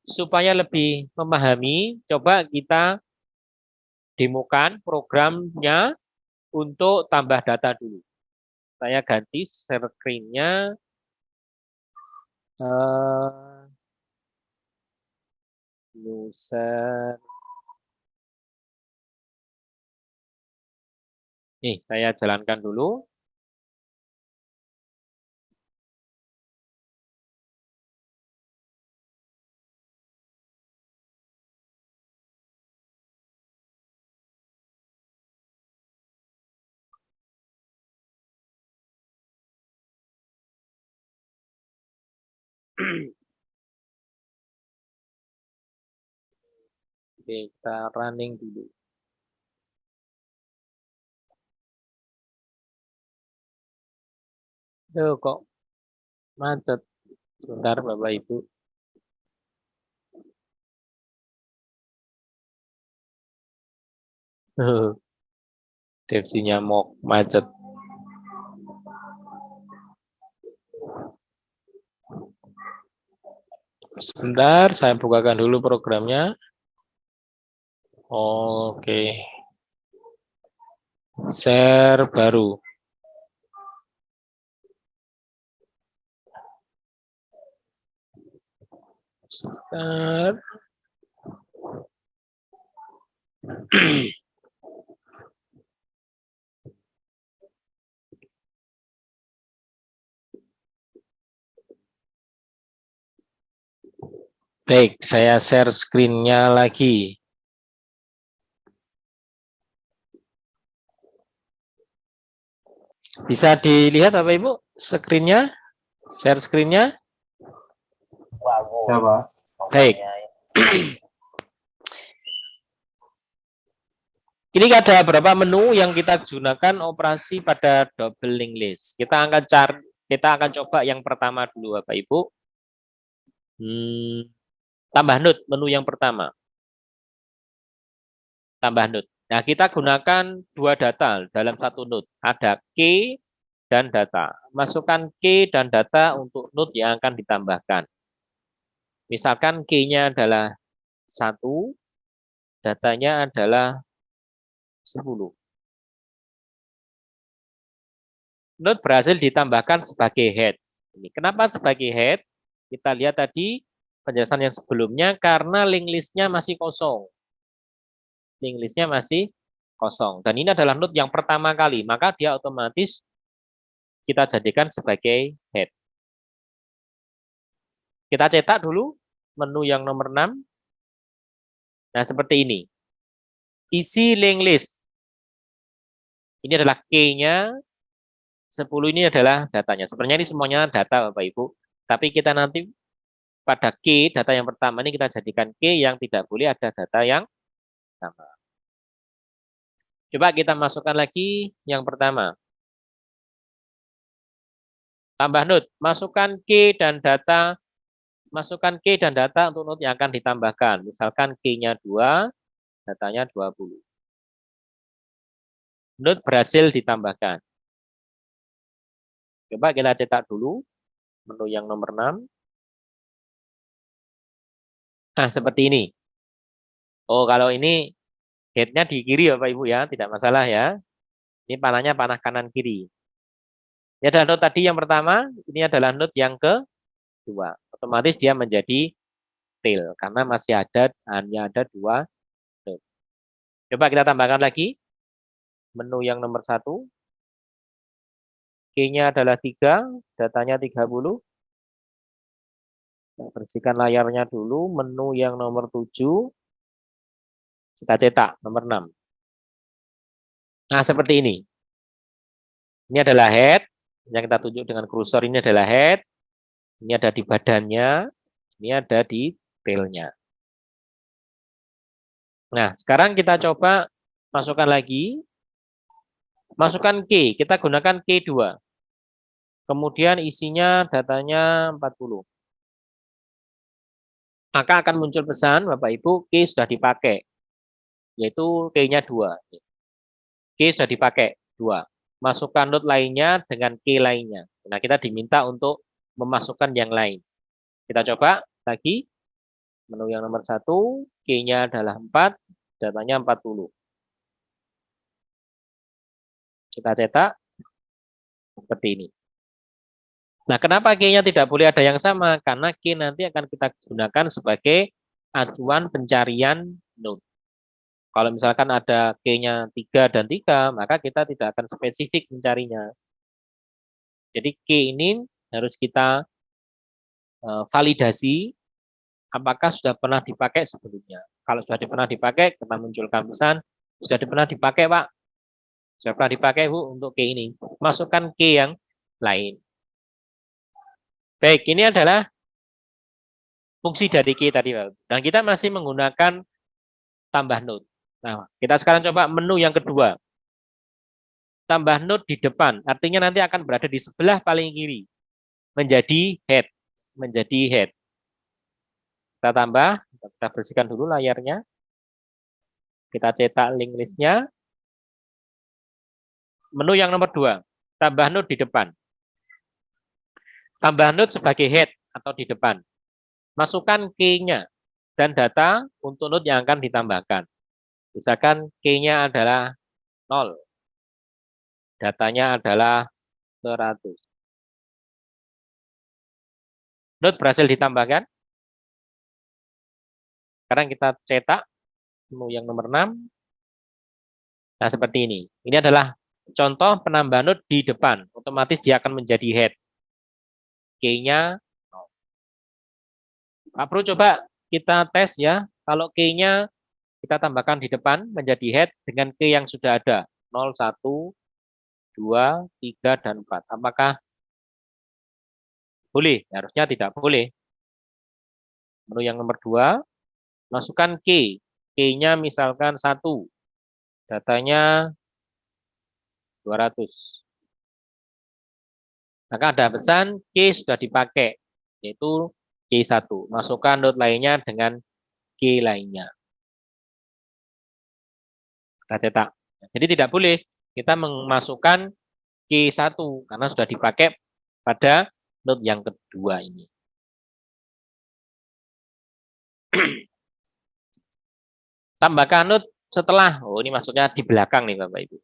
supaya lebih memahami, coba kita demokan programnya untuk tambah data dulu. Saya ganti share screen-nya. User. Nih, saya jalankan dulu. Kita running dulu. Tuh, kok macet. Sebentar, Bapak Ibu. Devsinya mau macet. Sebentar, saya bukakan dulu programnya. Oke. Share baru. Sebentar. Baik, saya share screen-nya lagi. Bisa dilihat Bapak Ibu screen-nya? Share screen-nya? Siapa? Baik. Ini ada beberapa menu yang kita gunakan operasi pada double linked list. Kita akan coba yang pertama dulu Bapak Ibu. Tambah node menu yang pertama. Tambah node. Nah, kita gunakan dua data dalam satu node. Ada key dan data. Masukkan key dan data untuk node yang akan ditambahkan. Misalkan key-nya adalah 1, datanya adalah 10. Node berhasil ditambahkan sebagai head. Ini kenapa sebagai head? Kita lihat tadi penjelasan yang sebelumnya karena link list-nya masih kosong. Link list-nya masih kosong. Dan ini adalah node yang pertama kali, maka dia otomatis kita jadikan sebagai head. Kita cetak dulu menu yang nomor 6. Nah, seperti ini. Isi link list. Ini adalah key-nya. 10 ini adalah datanya. Sebenarnya ini semuanya data Bapak Ibu. Tapi kita nanti pada key, data yang pertama ini kita jadikan key yang tidak boleh ada data yang sama. Coba kita masukkan lagi yang pertama. Tambah node. Masukkan key dan data. Masukkan key dan data untuk node yang akan ditambahkan. Misalkan key-nya 2, datanya 20. Node berhasil ditambahkan. Coba kita cetak dulu menu yang nomor 6. Nah, seperti ini. Oh, kalau ini head-nya di kiri ya Bapak Ibu ya, tidak masalah ya. Ini panahnya panah kanan kiri. Ini adalah node tadi yang pertama, ini adalah node yang kedua. Otomatis dia menjadi tail karena masih hanya ada 2 node. Coba kita tambahkan lagi menu yang nomor 1. Key-nya adalah 3, datanya 30. Kita bersihkan layarnya dulu, menu yang nomor 7. Kita cetak nomor 6. Nah, seperti ini. Ini adalah head, yang kita tunjuk dengan kursor ini adalah head. Ini ada di badannya, ini ada di tail-nya. Nah, sekarang kita coba masukkan lagi. Masukkan key, kita gunakan key 2. Kemudian isinya datanya 40. Maka akan muncul pesan, Bapak Ibu, key sudah dipakai. Yaitu key-nya 2. Key sudah dipakai 2. Masukkan node lainnya dengan key lainnya. Nah, kita diminta untuk memasukkan yang lain. Kita coba lagi. Menu yang nomor 1, key-nya adalah 4, datanya 40. Kita cetak seperti ini. Nah, kenapa key-nya tidak boleh ada yang sama? Karena key nanti akan kita gunakan sebagai acuan pencarian node. Kalau misalkan ada key-nya 3 dan 3, maka kita tidak akan spesifik mencarinya. Jadi key ini harus kita validasi apakah sudah pernah dipakai sebelumnya. Kalau sudah pernah dipakai, kita munculkan pesan, sudah pernah dipakai Pak. Sudah pernah dipakai Bu untuk key ini. Masukkan key yang lain. Baik, ini adalah fungsi dari key tadi Pak. Dan kita masih menggunakan tambah node. Nah, kita sekarang coba menu yang kedua. Tambah node di depan, artinya nanti akan berada di sebelah paling kiri. Menjadi head. Menjadi head. Kita tambah, kita bersihkan dulu layarnya. Kita cetak link listnya. Menu yang nomor 2, tambah node di depan. Tambah node sebagai head atau di depan. Masukkan key-nya dan data untuk node yang akan ditambahkan. Misalkan key-nya adalah 0. Datanya adalah 100. Node berhasil ditambahkan. Sekarang kita cetak menu yang nomor 6. Nah, seperti ini. Ini adalah contoh penambahan node di depan. Otomatis dia akan menjadi head. Key-nya. Pak Bro coba kita tes ya. Kalau key-nya kita tambahkan di depan menjadi head dengan key yang sudah ada. 0, 1, 2, 3, dan 4. Apakah boleh? Harusnya tidak boleh. Menu yang nomor 2, masukkan key. Key-nya misalkan 1. Datanya 200. Maka ada pesan key sudah dipakai, yaitu key 1. Masukkan node lainnya dengan key lainnya. Kita cetak. Jadi tidak boleh kita memasukkan key 1 karena sudah dipakai pada node yang kedua ini. Tambahkan node setelah. Oh, ini maksudnya di belakang nih Bapak Ibu.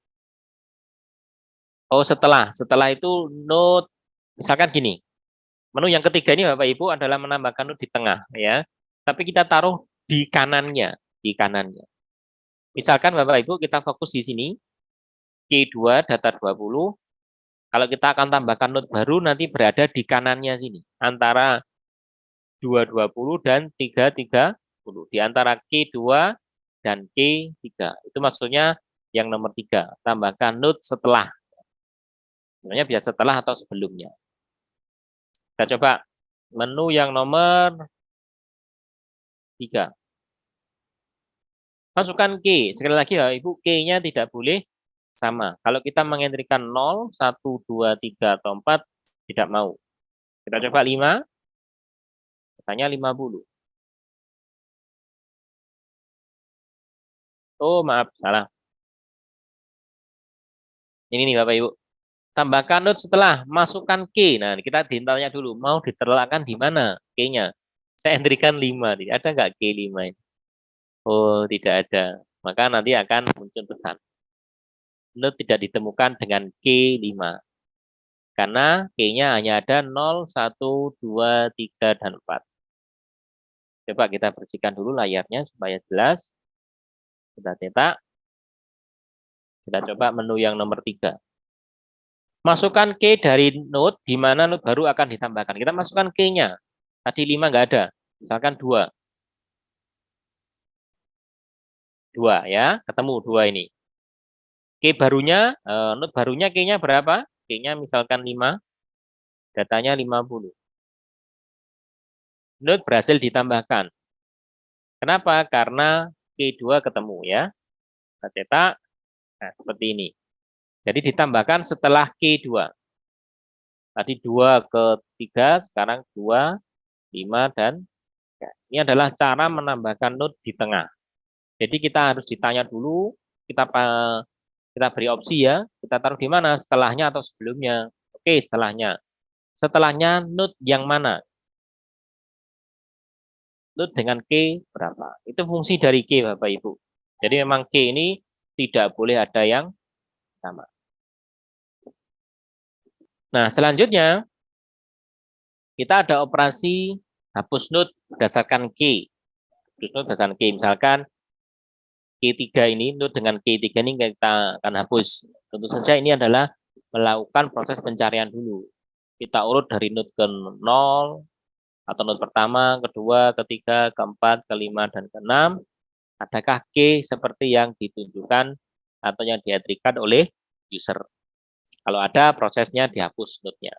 Oh, setelah itu node misalkan gini. Menu yang ketiga ini Bapak Ibu adalah menambahkan node di tengah ya. Tapi kita taruh di kanannya, Misalkan Bapak Ibu kita fokus di sini. Q2 data 20. Kalau kita akan tambahkan node baru nanti berada di kanannya sini. Antara 220 dan 330. Di antara Q2 dan Q3. Itu maksudnya yang nomor 3. Tambahkan node setelah. Sebenarnya biasa setelah atau sebelumnya. Kita coba menu yang nomor 3. Masukkan key. Sekali lagi ya Ibu, key-nya tidak boleh sama. Kalau kita mengentrikan 0, 1, 2, 3, atau 4, tidak mau. Kita coba 5. Katanya 50. Oh, maaf, salah. Ini nih Bapak Ibu. Tambahkan node setelah, masukkan key. Nah, kita ditanya dulu, mau diterletakkan di mana key-nya? Saya entrikan 5. Ada nggak key 5 ini? Oh, tidak ada. Maka nanti akan muncul pesan. Node tidak ditemukan dengan Q5. Karena key-nya hanya ada 0, 1, 2, 3, dan 4. Coba kita bersihkan dulu layarnya supaya jelas. Kita cetak. Kita coba menu yang nomor 3. Masukkan key dari node di mana node baru akan ditambahkan. Kita masukkan key-nya. Tadi 5 nggak ada. Misalkan 2. 2 ya, ketemu 2 ini. Key barunya, node barunya key-nya berapa? Key-nya misalkan 5. Datanya 50. Node berhasil ditambahkan. Kenapa? Karena Q2 ketemu ya. Kita cetak. Nah, seperti ini. Jadi ditambahkan setelah Q2. Tadi 2 ke 3, sekarang 2, 5, dan 3. Ini adalah cara menambahkan node di tengah. Jadi kita harus ditanya dulu, kita beri opsi ya, kita taruh di mana, setelahnya atau sebelumnya. Oke, setelahnya. Setelahnya node yang mana? Node dengan K berapa? Itu fungsi dari K Bapak Ibu. Jadi memang K ini tidak boleh ada yang sama. Nah, selanjutnya kita ada operasi hapus node berdasarkan K. Hapus node berdasarkan K. Misalkan Q3 ini, node dengan Q3 ini kita akan hapus. Tentu saja ini adalah melakukan proses pencarian dulu. Kita urut dari node ke 0, atau node pertama, kedua, ketiga, keempat, kelima, dan keenam. Adakah K seperti yang ditunjukkan atau yang dientrikan oleh user? Kalau ada, prosesnya dihapus node-nya.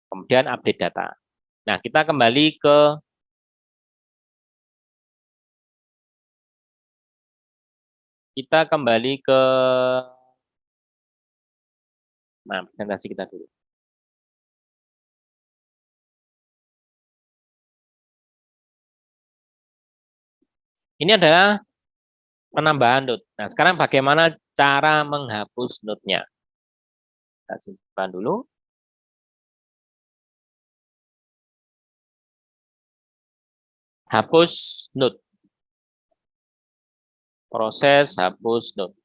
Kemudian update data. Nah, kita kembali ke presentasi kita dulu. Ini adalah penambahan node. Nah, sekarang bagaimana cara menghapus node-nya? Kita simpan dulu. Hapus node. Proses hapus node.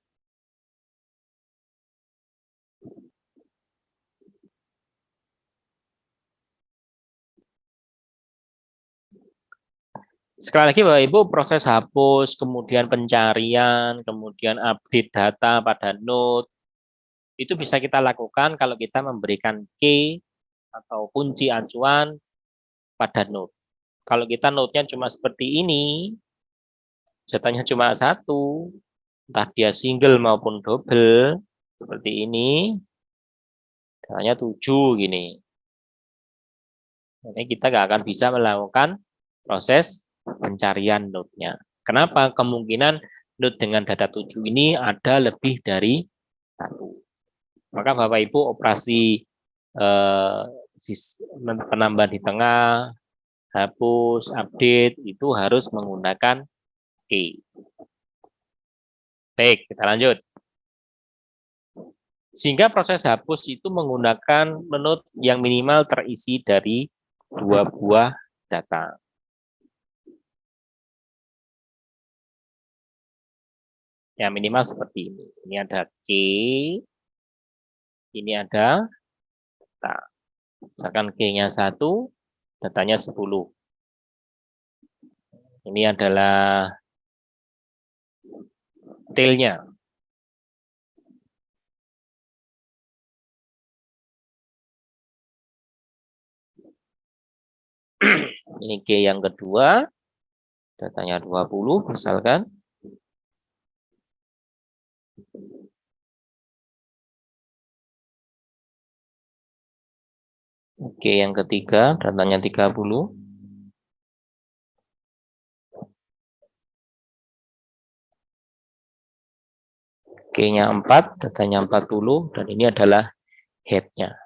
Sekali lagi Bapak Ibu, proses hapus, kemudian pencarian, kemudian update data pada node, itu bisa kita lakukan kalau kita memberikan key atau kunci acuan pada node. Kalau kita node-nya cuma seperti ini, datanya cuma satu, entah dia single maupun double, seperti ini, datanya 7 gini. Jadi kita nggak akan bisa melakukan proses pencarian node-nya. Kenapa? Kemungkinan node dengan data 7 ini ada lebih dari satu. Maka Bapak Ibu operasi penambahan di tengah, hapus, update itu harus menggunakan key. Baik, kita lanjut. Sehingga proses hapus itu menggunakan node yang minimal terisi dari 2 buah data. Ya minimal seperti ini. Ini ada K, ini ada data. Misalkan K-nya 1, datanya 10. Ini adalah tail-nya. Ini K yang kedua, datanya 20 misalkan. Oke, yang ketiga, datanya 30. Oke-nya 4, datanya 40, dan ini adalah head-nya.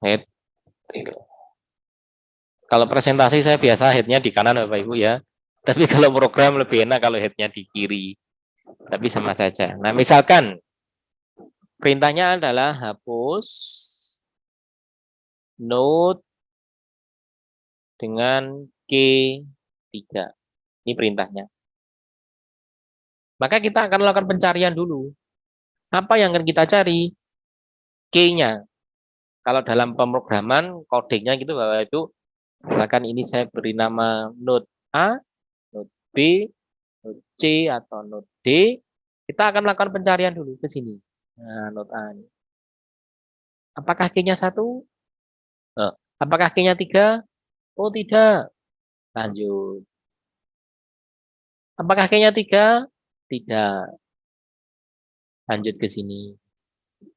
Head. Kalau presentasi saya biasa head-nya di kanan Bapak Ibu ya. Tapi kalau program lebih enak kalau head-nya di kiri. Tapi sama saja. Nah, misalkan perintahnya adalah hapus node dengan K3. Ini perintahnya. Maka kita akan melakukan pencarian dulu. Apa yang akan kita cari? K-nya. Kalau dalam pemrograman, codingnya gitu Bapak Ibu, misalkan ini saya beri nama node A, node B, node C, atau node D, kita akan melakukan pencarian dulu ke sini. Nah, node A ini. Apakah K-nya 1? Apakah K-nya 3? Oh, tidak. Lanjut. Apakah K-nya 3? Tidak. Lanjut ke sini.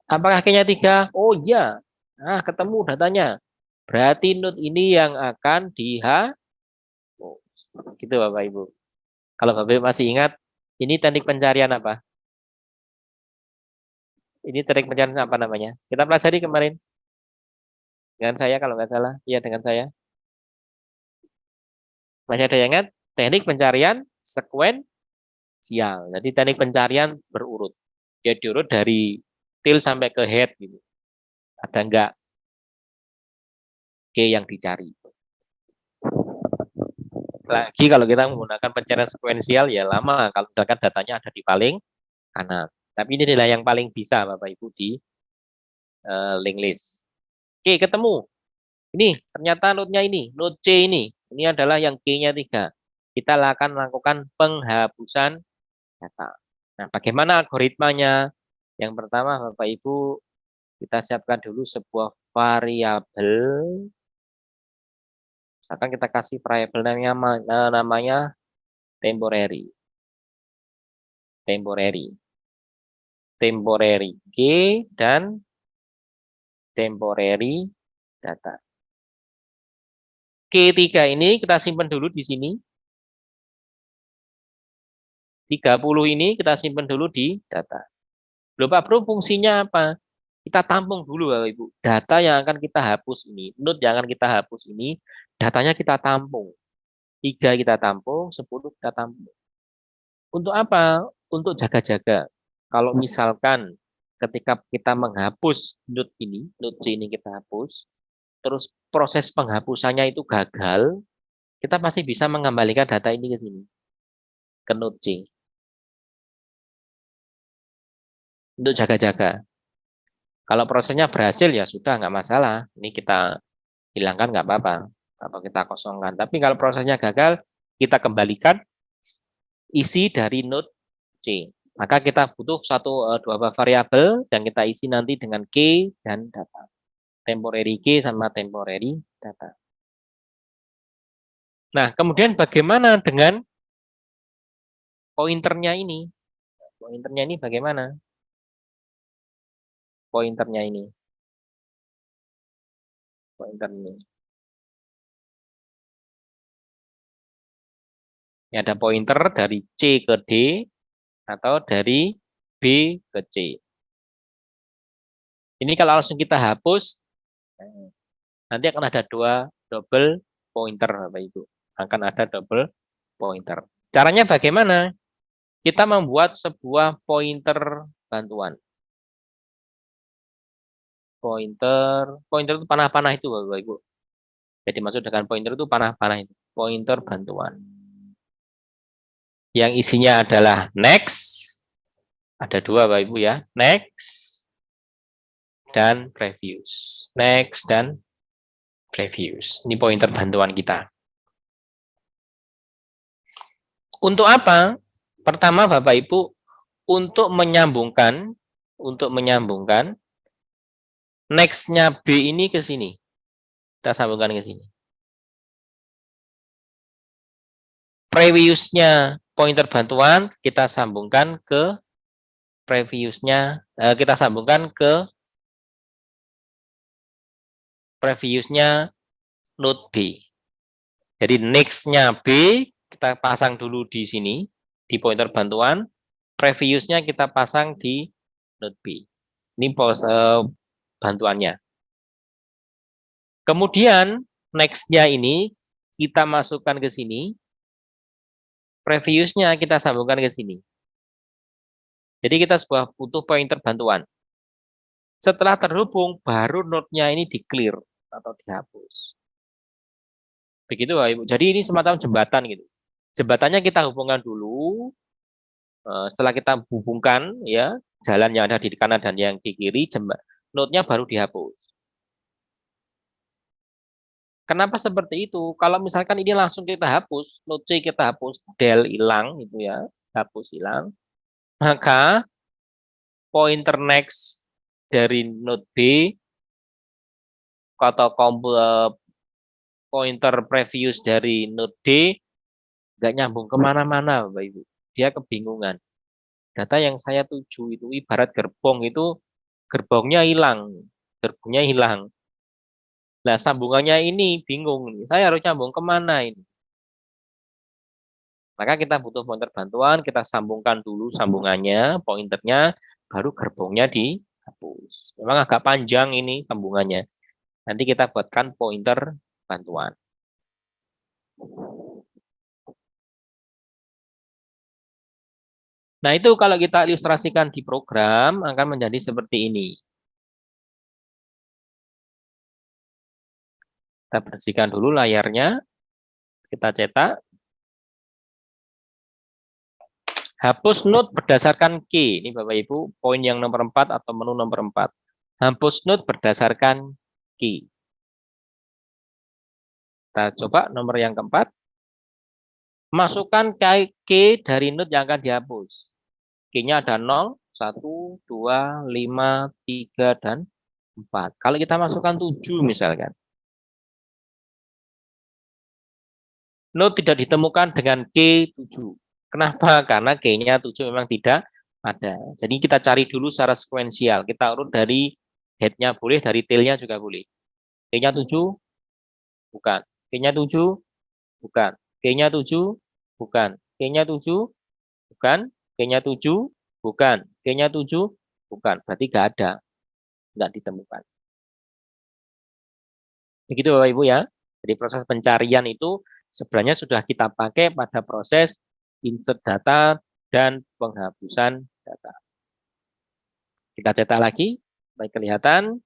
Apakah K-nya 3? Oh, iya. Nah, ketemu datanya. Berarti node ini yang akan dihapus. Gitu Bapak Ibu. Kalau Bapak Ibu masih ingat, ini teknik pencarian apa? Ini teknik pencarian apa namanya? Kita pelajari kemarin. Dengan saya kalau nggak salah. Iya, dengan saya. Masih ada yang ingat? Teknik pencarian sekuensial. Jadi teknik pencarian berurut. Dia diurut dari tail sampai ke head gitu. Ada enggak K yang dicari. Lagi kalau kita menggunakan pencarian sekuensial ya lama kalau misalkan datanya ada di paling kanan. Tapi ini adalah yang paling bisa Bapak Ibu di link list. Oke, ketemu. Ini ternyata node-nya ini, node C ini. Ini adalah yang K-nya 3. Kita akan melakukan penghapusan data. Nah, bagaimana algoritmanya? Yang pertama Bapak Ibu, kita siapkan dulu sebuah variabel. Misalkan kita kasih variabel namanya temporary. Temporary K dan temporary data. K3 ini kita simpan dulu di sini. 30 ini kita simpan dulu di data. Loh Pak Bro, fungsinya apa? Kita tampung dulu Bapak Ibu. Data yang akan kita hapus ini, node yang akan kita hapus ini, datanya kita tampung. 3 kita tampung, 10 kita tampung. Untuk apa? Untuk jaga-jaga. Kalau misalkan ketika kita menghapus node ini, node C ini kita hapus, terus proses penghapusannya itu gagal, kita masih bisa mengembalikan data ini ke sini, ke node C. Untuk jaga-jaga. Kalau prosesnya berhasil ya sudah nggak masalah. Ini kita hilangkan nggak apa-apa atau kita kosongkan. Tapi kalau prosesnya gagal, kita kembalikan isi dari node C. Maka kita butuh dua variabel yang kita isi nanti dengan K dan data. Temporary K sama temporary data. Nah, kemudian bagaimana dengan pointernya ini? Pointernya ini bagaimana? Pointernya ini. Pointer ini. Ini ada pointer dari C ke D atau dari B ke C. Ini kalau langsung kita hapus, nanti akan ada dua double pointer, Bapak Ibu. Akan ada double pointer. Caranya bagaimana? Kita membuat sebuah pointer bantuan. Pointer itu panah-panah itu, Bapak Ibu. Jadi maksud dengan pointer itu panah-panah itu. Pointer bantuan. Yang isinya adalah next. Ada dua, Bapak Ibu ya. Next dan previous. Next dan previous. Ini pointer bantuan kita. Untuk apa? Pertama, Bapak Ibu, untuk menyambungkan next-nya B ini ke sini. Kita sambungkan ke sini. Previous-nya pointer bantuan kita sambungkan ke previous-nya, kita sambungkan ke previous-nya node B. Jadi next-nya B kita pasang dulu di sini di pointer bantuan, previous-nya kita pasang di node B. Ini bantuannya. Kemudian next-nya ini kita masukkan ke sini, previous-nya kita sambungkan ke sini. Jadi kita butuh pointer bantuan. Setelah terhubung, baru node-nya ini di-clear atau dihapus. Begitu, Pak Ibu. Jadi ini semacam jembatan gitu. Jembatannya kita hubungkan dulu. Setelah kita hubungkan, ya jalan yang ada di kanan dan yang di kiri, node-nya baru dihapus. Kenapa seperti itu? Kalau misalkan ini langsung kita hapus, node C kita hapus, del hilang gitu ya, hapus hilang, maka pointer next dari node B atau pointer previous dari node D nggak nyambung kemana-mana, Bapak Ibu. Dia kebingungan. Data yang saya tuju itu ibarat gerbong itu, gerbongnya hilang, gerbongnya hilang. Nah, sambungannya ini bingung. Saya harus nyambung kemana ini? Maka kita butuh pointer bantuan, kita sambungkan dulu sambungannya, pointernya, baru gerbongnya dihapus. Memang agak panjang ini sambungannya. Nanti kita buatkan pointer bantuan. Nah, itu kalau kita ilustrasikan di program akan menjadi seperti ini. Kita bersihkan dulu layarnya. Kita cetak. Hapus node berdasarkan key. Ini Bapak Ibu, poin yang nomor 4 atau menu nomor 4. Hapus node berdasarkan key. Kita coba nomor yang keempat. Masukkan key dari node yang akan dihapus. Key-nya ada 0, 1, 2, 5, 3, dan 4. Kalau kita masukkan 7 misalkan. Node tidak ditemukan dengan K7. Kenapa? Karena K-nya 7 memang tidak ada. Jadi kita cari dulu secara sekuensial. Kita urut dari head-nya boleh, dari tail-nya juga boleh. K-nya 7, bukan. K-nya 7, bukan. K-nya 7, bukan. K-nya 7, bukan. K-nya 7, bukan. K-nya 7, bukan. Berarti nggak ada. Nggak ditemukan. Begitu Bapak Ibu ya. Jadi proses pencarian itu sebenarnya sudah kita pakai pada proses insert data dan penghapusan data. Kita cetak lagi, baik kelihatan.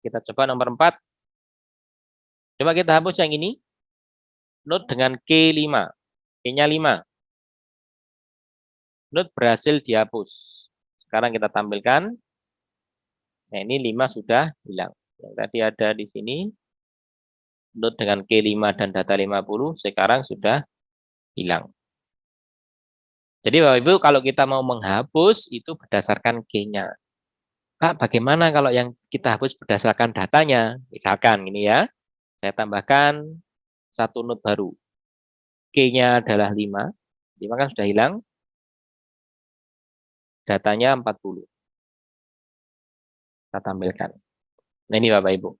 Kita coba nomor 4. Coba kita hapus yang ini. Node dengan K5. K-nya 5. Node berhasil dihapus. Sekarang kita tampilkan. Nah, ini 5 sudah hilang. Yang tadi ada di sini. Node dengan K5 dan data 50 sekarang sudah hilang. Jadi Bapak Ibu kalau kita mau menghapus itu berdasarkan K-nya. Pak, bagaimana kalau yang kita hapus berdasarkan datanya? Misalkan ini ya, saya tambahkan satu node baru. K-nya adalah 5. 5 kan sudah hilang. Datanya 40. Kita tampilkan. Nah ini Bapak Ibu.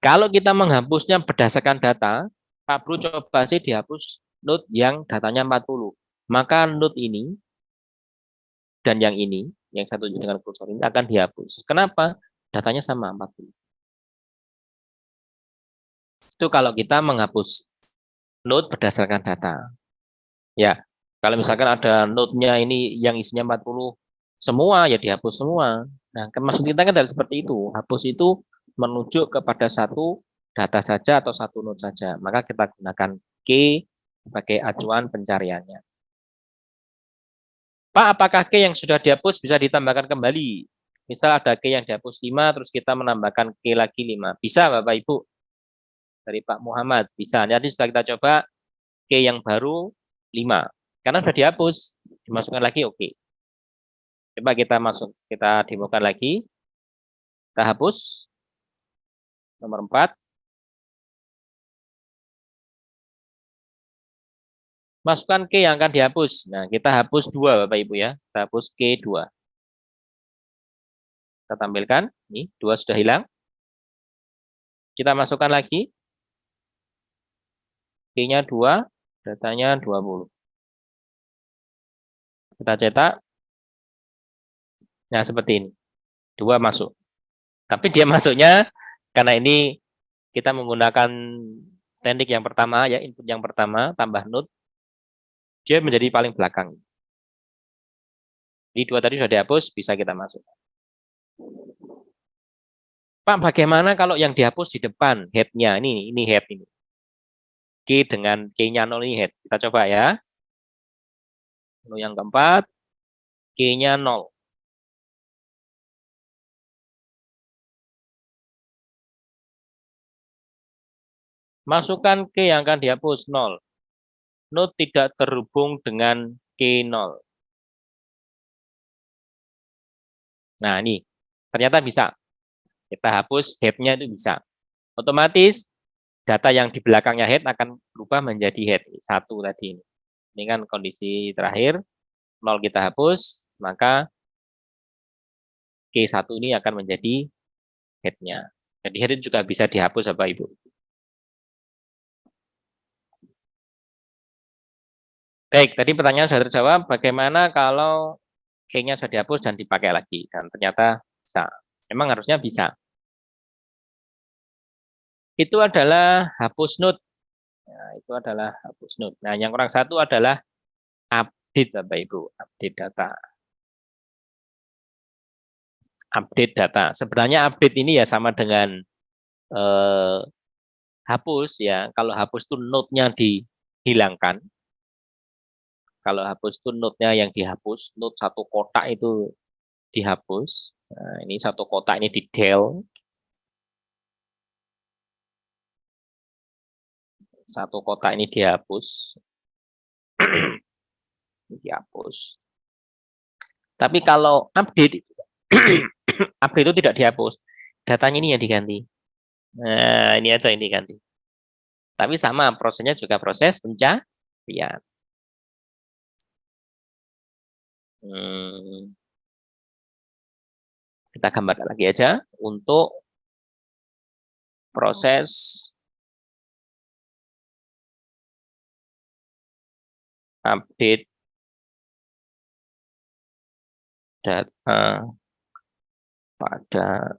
Kalau kita menghapusnya berdasarkan data, Pak Bro coba sih dihapus node yang datanya 40. Maka node ini dan yang ini, yang satu dengan kursor ini akan dihapus. Kenapa? Datanya sama 40. Itu kalau kita menghapus node berdasarkan data. Ya, kalau misalkan ada node-nya ini yang isinya 40 semua, ya dihapus semua. Nah, maksud kita kan adalah seperti itu. Hapus itu menuju kepada satu data saja atau satu node saja. Maka kita gunakan K sebagai acuan pencariannya. Pak, apakah K yang sudah dihapus bisa ditambahkan kembali? Misal ada K yang dihapus 5, terus kita menambahkan K lagi 5. Bisa Bapak Ibu? Dari Pak Muhammad, bisa. Nanti sudah kita coba K yang baru 5. Karena sudah dihapus, dimasukkan lagi oke. Coba kita demokan lagi. Kita hapus. Nomor 4. Masukkan K yang akan dihapus. Nah, kita hapus 2 Bapak Ibu ya. Kita hapus K 2. Kita tampilkan. Ini 2 sudah hilang. Kita masukkan lagi. K-nya 2, datanya 20. Kita cetak. Nah, seperti ini. 2 masuk. Tapi dia masuknya karena ini kita menggunakan teknik yang pertama, ya input yang pertama, tambah node. Dia menjadi paling belakang. Di 2 tadi sudah dihapus, bisa kita masuk. Pak, bagaimana kalau yang dihapus di depan, head-nya? Ini head ini. K dengan K-nya 0 ini head. Kita coba ya. Yang keempat, K-nya 0. Masukkan K yang akan dihapus 0. Node tidak terhubung dengan K0. Nah, ini ternyata bisa. Kita hapus head-nya itu bisa. Otomatis data yang di belakangnya head akan berubah menjadi head. 1 tadi ini. Ini kan kondisi terakhir. 0 kita hapus, maka K1 ini akan menjadi head-nya. Jadi head itu juga bisa dihapus Bapak Ibu. Baik, tadi pertanyaan sudah terjawab. Bagaimana kalau K-nya sudah dihapus dan dipakai lagi? Dan ternyata bisa. Memang harusnya bisa. Itu adalah hapus node. Nah, itu adalah hapus node. Nah, yang kurang satu adalah update Bapak Ibu, update data. Update data. Sebenarnya update ini ya sama dengan hapus ya. Kalau hapus itu node-nya dihilangkan. Kalau hapus itu node-nya yang dihapus, node satu kotak itu dihapus. Nah, ini satu kotak ini di del. Satu kotak ini dihapus. Dihapus. Tapi kalau update update itu tidak dihapus. Datanya ini yang diganti. Nah, ini aja ini ganti. Tapi sama prosesnya juga proses pencarian. Kita gambarkan lagi aja untuk proses update data pada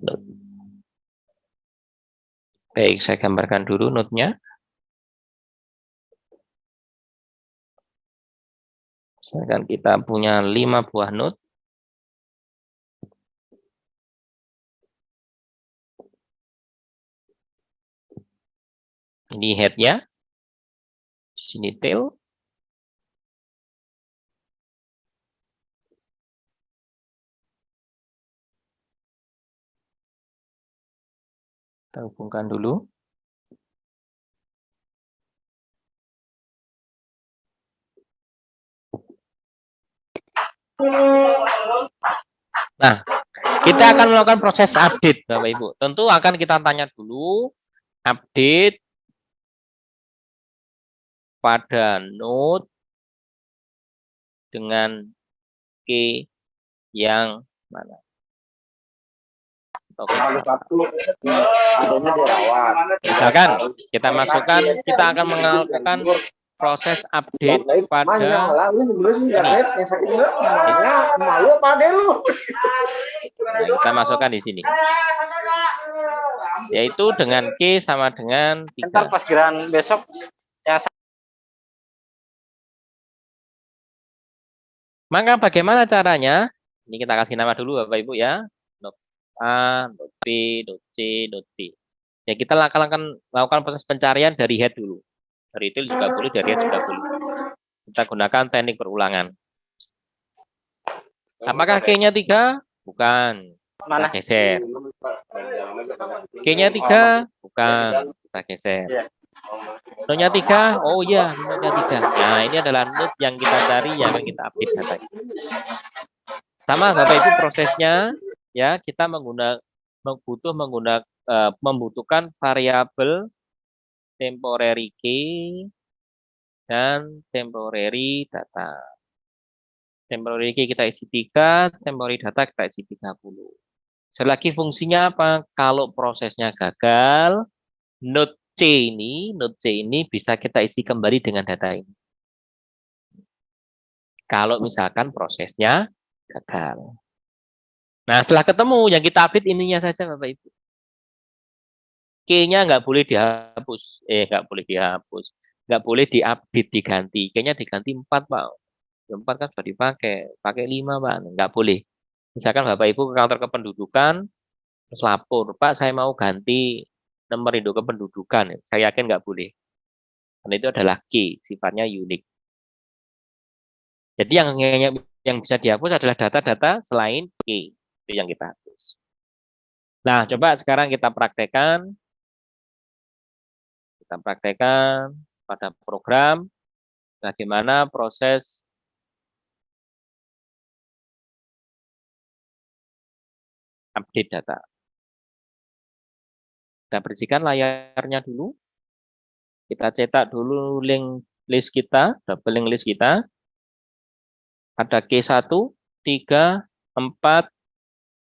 node. Baik, saya gambarkan dulu node-nya. Misalkan kita punya 5 buah node. Ini head-nya. Di sini tail. Kita hubungkan dulu. Nah, kita akan melakukan proses update, Bapak Ibu. Tentu akan kita tanya dulu update pada node dengan key yang mana? Oke. Misalkan kita masukkan, kita akan melakukan proses update pada Nah, kita masukkan di sini. Yaitu dengan Q sama dengan 3. Ntar pas gerahan besok yang Maka bagaimana caranya? Ini kita kasih nama dulu Bapak Ibu ya. Node A, node B, node C, node D. Ya kita akan lakukan proses pencarian dari head dulu. Dari tail juga boleh, dari head juga boleh. Kita gunakan teknik perulangan. Apakah Q-nya 3? Bukan. Kita geser. Q-nya 3? Bukan. Kita geser. Node-nya 3? Oh iya, node-nya 3. Nah, ini adalah node yang kita cari, yang akan kita update data. Sama Bapak Ibu prosesnya, ya kita membutuhkan variabel temporary key dan temporary data. Temporary key kita isi 3, temporary data kita isi 30. Selagi fungsinya apa? Kalau prosesnya gagal, node C ini bisa kita isi kembali dengan data ini. Kalau misalkan prosesnya gagal. Nah, setelah ketemu, yang kita update ininya saja Bapak Ibu. Key-nya nggak boleh dihapus. Nggak boleh dihapus. Nggak boleh diupdate, diganti. Kayaknya diganti 4, Pak. 4 kan sudah dipakai. Pakai 5, Pak. Nggak boleh. Misalkan Bapak Ibu ke kantor kependudukan, terus lapor, Pak, saya mau ganti nomor induk kependudukan. Saya yakin nggak boleh. Karena itu adalah key, sifatnya unik. Jadi yang bisa dihapus adalah data-data selain key. Itu yang kita hapus. Nah, coba sekarang kita praktekkan. Kita praktekkan pada program bagaimana proses update data. Kita bersihkan layarnya dulu. Kita cetak dulu link list kita, double link list kita. Ada Q1, 3, 4,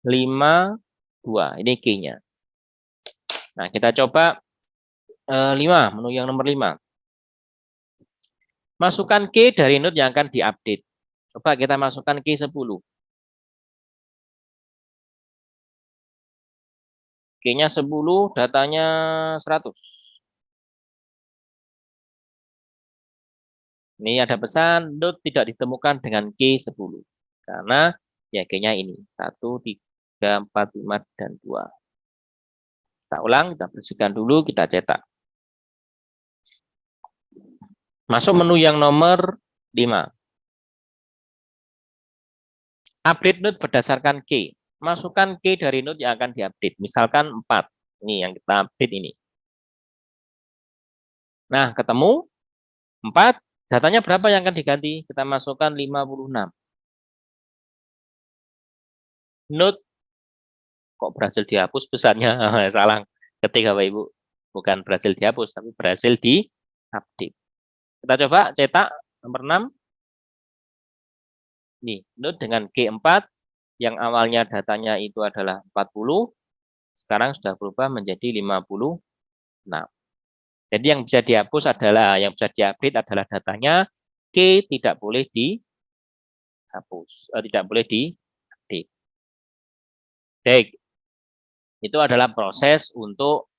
5, 2. Ini key-nya. Nah, kita coba 5, menu yang nomor 5. Masukkan key dari node yang akan diupdate. Coba kita masukkan key 10. Key-nya 10, datanya 100. Ini ada pesan, node tidak ditemukan dengan key 10. Karena ya key-nya ini. 1, 3, 4, 5, dan 2. Kita ulang, kita bersihkan dulu, kita cetak. Masuk menu yang nomor 5. Update node berdasarkan key. Masukkan key dari node yang akan diupdate. Misalkan 4. Ini yang kita update ini. Nah, ketemu 4. Datanya berapa yang akan diganti? Kita masukkan 56. Node kok berhasil dihapus pesannya? Salah ketik Bapak Ibu. Bukan berhasil dihapus, tapi berhasil di-update. Kita coba cetak nomor 6. Nih, node dengan G4 yang awalnya datanya itu adalah 40, sekarang sudah berubah menjadi 56. Jadi yang bisa dihapus adalah, yang bisa diupdate adalah datanya, G tidak boleh dihapus, tidak boleh di-update. Baik, itu adalah proses untuk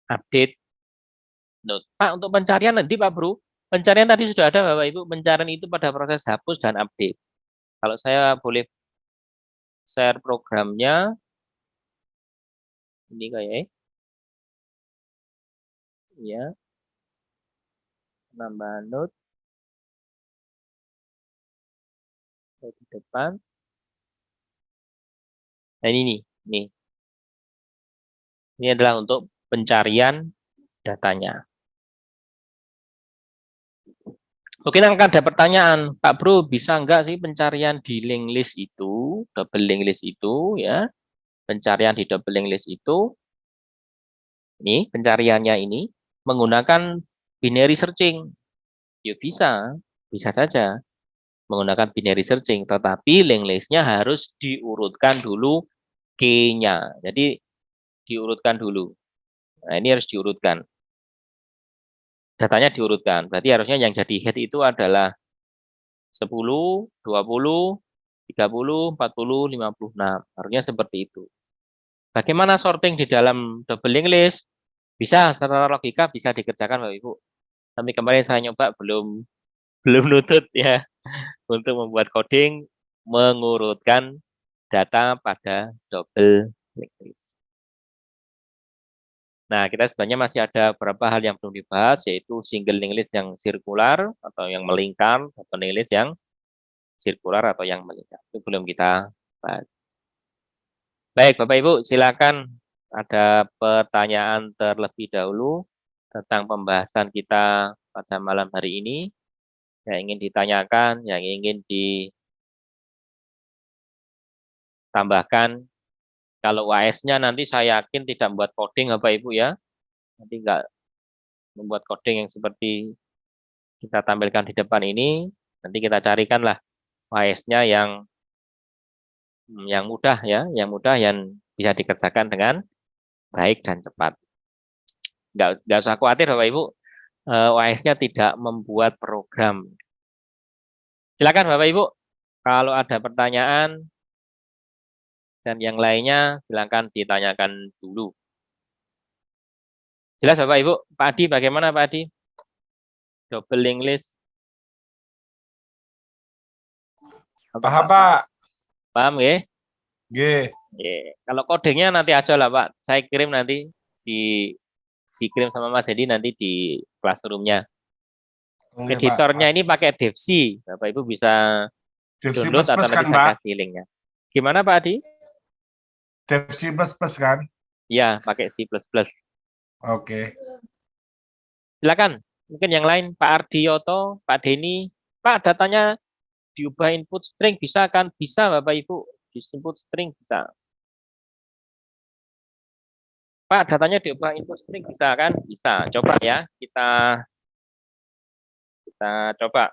update node. Pak, untuk pencarian nanti Pak Bro, pencarian tadi sudah ada Bapak Ibu, pencarian itu pada proses hapus dan update. Kalau saya boleh share programnya, ini kayak ya, nambah node di depan. Nah ini nih, ini adalah untuk pencarian datanya. Mungkin akan ada pertanyaan, Pak Bro, bisa nggak sih pencarian di link list itu, double link list itu, ya, pencarian di double link list itu, ini pencariannya ini menggunakan binary searching. Ya bisa saja menggunakan binary searching, tetapi linked list-nya harus diurutkan dulu key-nya. Jadi diurutkan dulu. Nah, ini harus diurutkan. Datanya diurutkan. Berarti harusnya yang jadi head itu adalah 10, 20, 30, 40, 56. Harusnya seperti itu. Bagaimana sorting di dalam double linked list? Bisa secara logika bisa dikerjakan Bapak Ibu. Tapi kemarin saya nyoba belum nutut ya untuk membuat coding mengurutkan data pada double linked list. Nah, kita sebenarnya masih ada beberapa hal yang belum dibahas, yaitu single linked list yang sirkular atau yang melingkar, atau linked list yang sirkular atau yang melingkar. Itu belum kita bahas. Baik, Bapak Ibu, silakan ada pertanyaan terlebih dahulu tentang pembahasan kita pada malam hari ini. Yang ingin ditanyakan, yang ingin ditambahkan. Kalau UAS-nya nanti saya yakin tidak membuat coding Bapak Ibu ya. Nanti enggak membuat coding yang seperti kita tampilkan di depan ini. Nanti kita carikanlah UAS-nya yang mudah ya, yang bisa dikerjakan dengan baik dan cepat. Enggak usah khawatir Bapak Ibu, UAS-nya tidak membuat program. Silakan Bapak Ibu, kalau ada pertanyaan dan yang lainnya silakan ditanyakan dulu. Jelas Bapak Ibu? Pak Adi bagaimana Pak Adi? Double linked list. Paham, Pak. Paham ya? G. Kalau kodenya nanti aja lah Pak. Saya kirim nanti dikirim sama Mas Edi nanti di classroom-nya. Editornya ini pakai DevC. Bapak Ibu bisa download atau nanti saya kasih linknya. Gimana Pak Adi? DevC++ kan? Iya, pakai C++. Oke. Silakan. Mungkin yang lain, Pak Ardioto, Pak Denny. Pak, datanya diubah input string bisa kan? Bisa Bapak Ibu. Di input string bisa. Pak, datanya diubah input string bisa kan? Bisa. Coba ya, kita coba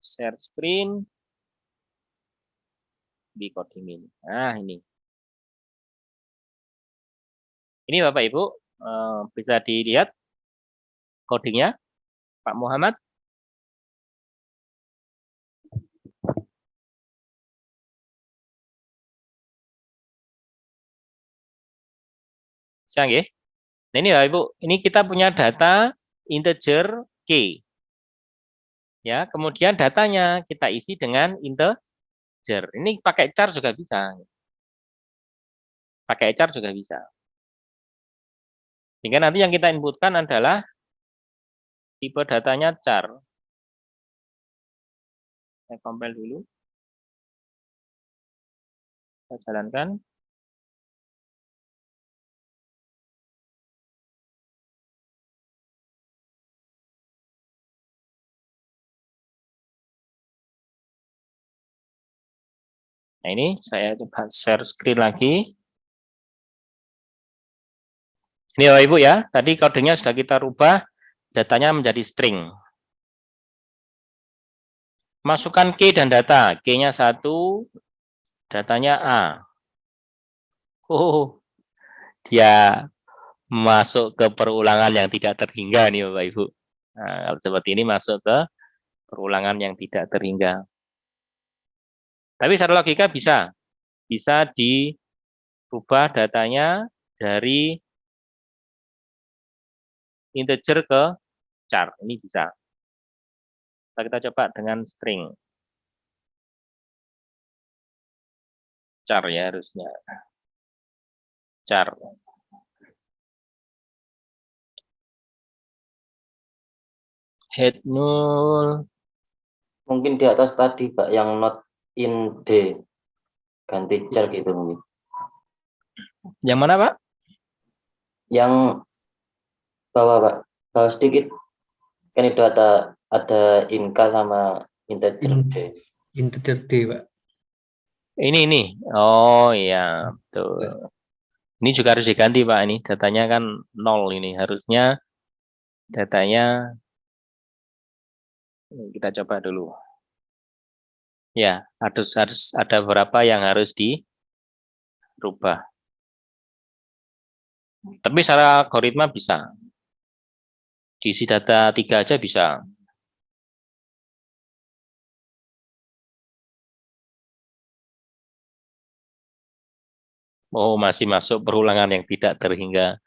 share screen di coding ini. Nah, ini. Ini Bapak Ibu bisa dilihat codingnya, Pak Muhammad. Bisa nggih? Nah, ini Bapak Ibu, ini kita punya data integer K. Ya, kemudian datanya kita isi dengan integer. Ini pakai char juga bisa. Pakai char juga bisa. Sehingga nanti yang kita inputkan adalah tipe datanya char. Saya compile dulu. Saya jalankan. Nah, ini saya coba share screen lagi. Ini Bapak Ibu ya, tadi kodenya sudah kita rubah, datanya menjadi string. Masukkan key dan data, key-nya 1, datanya A. Oh, dia masuk ke perulangan yang tidak terhingga nih Bapak Ibu. Nah, kalau seperti ini masuk ke perulangan yang tidak terhingga. Tapi secara logika bisa dirubah datanya dari integer ke char. Ini bisa. Kita coba dengan string. Char ya harusnya. Char. Head null. Mungkin di atas tadi Pak yang not in D ganti char gitu mungkin. Yang mana Pak? Yang bawah Pak, bawah sedikit kan itu ada inka sama integer D. Integer D Pak. Ini. Oh iya, betul. Ini juga harus diganti Pak, ini datanya kan 0 ini. Harusnya datanya Ini kita coba dulu. Ya, harus ada beberapa yang harus dirubah. Tapi secara algoritma bisa. Diisi data 3 aja bisa. Oh, masih masuk perulangan yang tidak terhingga.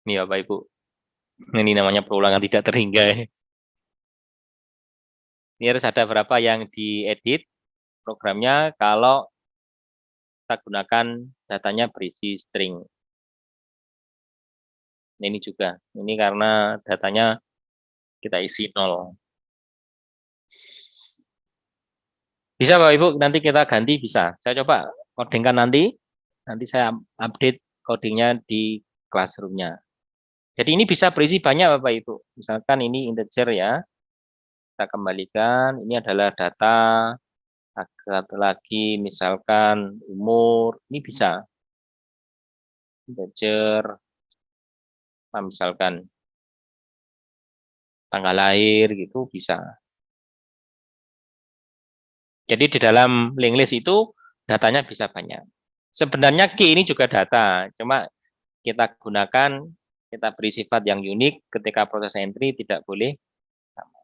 Ini Bapak Ibu. Ini namanya perulangan tidak terhingga. Ini harus ada berapa yang diedit programnya kalau kita gunakan datanya berisi string. Ini juga. Ini karena datanya kita isi 0. Bisa Bapak Ibu, nanti kita ganti bisa. Saya coba codingkan nanti saya update codingnya di classroom-nya. Jadi ini bisa berisi banyak Bapak Ibu. Misalkan ini integer ya. Kita kembalikan, ini adalah data, agak lagi misalkan umur, ini bisa. Integer, misalkan tanggal lahir gitu bisa. Jadi di dalam linked list itu datanya bisa banyak. Sebenarnya key ini juga data, cuma kita gunakan, kita beri sifat yang unik ketika proses entry tidak boleh sama.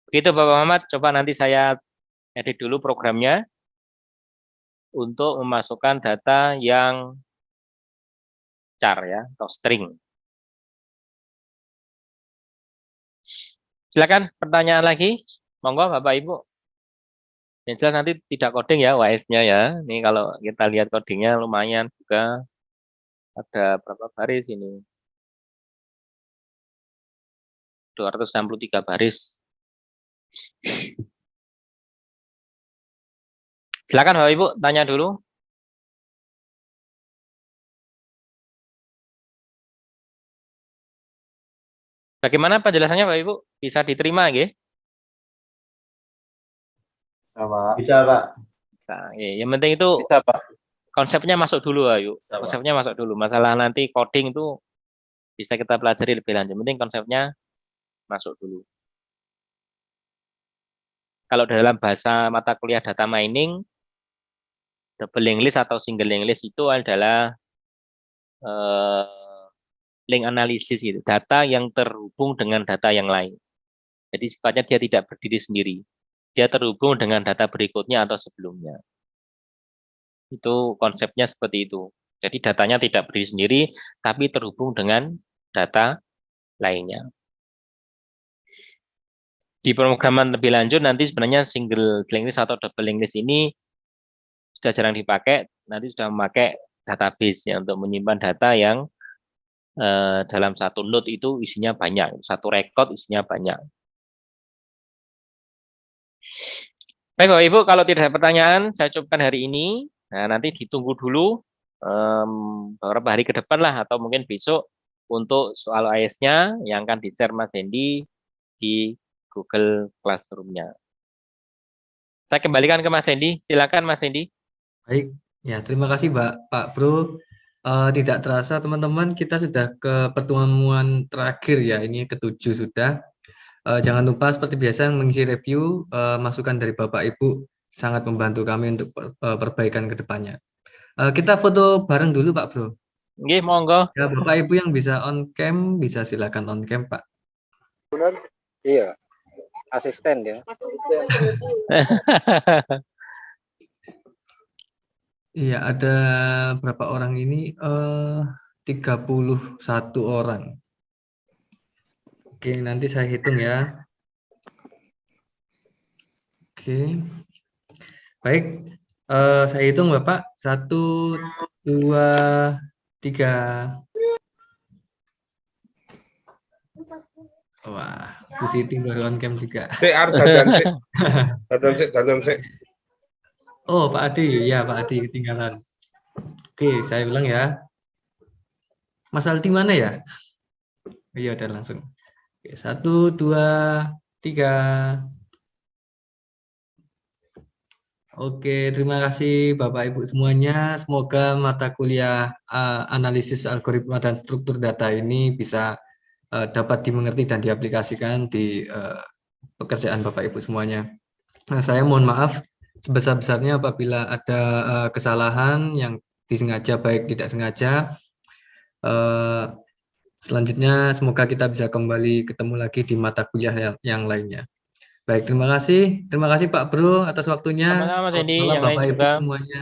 Begitu Bapak Muhammad, coba nanti saya edit dulu programnya untuk memasukkan data yang char ya, atau string. Silakan pertanyaan lagi, monggo Bapak Ibu. Yang jelas nanti tidak coding ya, WS-nya ya. Ini kalau kita lihat codingnya lumayan juga. Ada berapa baris ini? 263 baris. Silakan Bapak Ibu, tanya dulu. Bagaimana penjelasannya Bapak Ibu? Bisa diterima nggih? Bisa, Pak. Nah, yang penting itu Bisa, Pak. konsepnya masuk dulu, ayo. Bisa, Pak. Konsepnya masuk dulu. Masalah nanti coding itu bisa kita pelajari lebih lanjut. Yang penting konsepnya masuk dulu. Kalau dalam bahasa mata kuliah data mining, double linked list atau single linked list itu adalah link analisis itu, data yang terhubung dengan data yang lain. Jadi sifatnya dia tidak berdiri sendiri. Dia terhubung dengan data berikutnya atau sebelumnya. Itu konsepnya seperti itu. Jadi datanya tidak berdiri sendiri, tapi terhubung dengan data lainnya. Di pemrograman lebih lanjut nanti sebenarnya single linked list atau double linked list ini sudah jarang dipakai, nanti sudah memakai database ya untuk menyimpan data yang dalam satu node itu isinya banyak, satu record isinya banyak. Baik Bapak Ibu, kalau tidak ada pertanyaan, saya cukupkan hari ini. Nah, nanti ditunggu dulu beberapa hari ke depan lah, atau mungkin besok untuk soal AS-nya yang akan di-share Mas Hendy di Google Classroom-nya. Saya kembalikan ke Mas Hendy. Silakan Mas Hendy. Baik, ya terima kasih Pak Bro. Tidak terasa teman-teman, kita sudah ke pertemuan terakhir ya, ini ke-7 sudah. Jangan lupa seperti biasa mengisi review, masukan dari Bapak Ibu sangat membantu kami untuk perbaikan ke depannya. Kita foto bareng dulu Pak Bro. Nggih, monggo. Ya, Bapak Ibu yang bisa on cam bisa silakan on cam Pak. Iya. Asisten ya. Iya, ada berapa orang ini? 31 orang. Oke, nanti saya hitung ya. Oke. Baik, saya hitung Bapak. 1, 2, 3. Wah, Bu Siti baru on cam juga. Dandan sik. Oh, Pak Adi. Ya, Pak Adi ketinggalan. Oke, saya ulang ya. Mas Aldi mana ya? Iya, udah langsung. Oke, 1, 2, 3. Oke, terima kasih Bapak Ibu semuanya. Semoga mata kuliah analisis algoritma dan struktur data ini bisa dapat dimengerti dan diaplikasikan di pekerjaan Bapak Ibu semuanya. Nah, saya mohon maaf sebesar-besarnya apabila ada kesalahan yang disengaja baik tidak sengaja. Selanjutnya semoga kita bisa kembali ketemu lagi di mata kuliah yang lainnya. Baik, terima kasih Pak Bro atas waktunya. Sama-sama, Mas Selamat Hendy, malam yang lain Bapak Ibu juga. semuanya.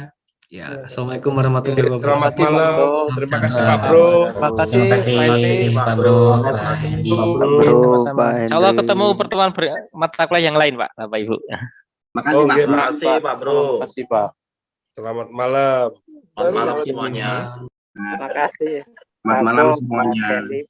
Ya, Assalamualaikum warahmatullahi Selamat wabarakatuh. malam. Terima kasih Pak Bro. Terima kasih, Terima kasih Pak Hendy. Pak Bro, Pak Pak Hendy. Bro. Sama-sama. Insya Allah ketemu pertemuan mata kuliah yang lain, Pak, Bapak Ibu. Makasih Oh, Pak. nggih, Pak. Makasih Pak Bro. Terima kasih, Pak. Selamat malam. Selamat malam semuanya. Terima kasih. Selamat Pak malam Bro, semuanya. Pak Hendy.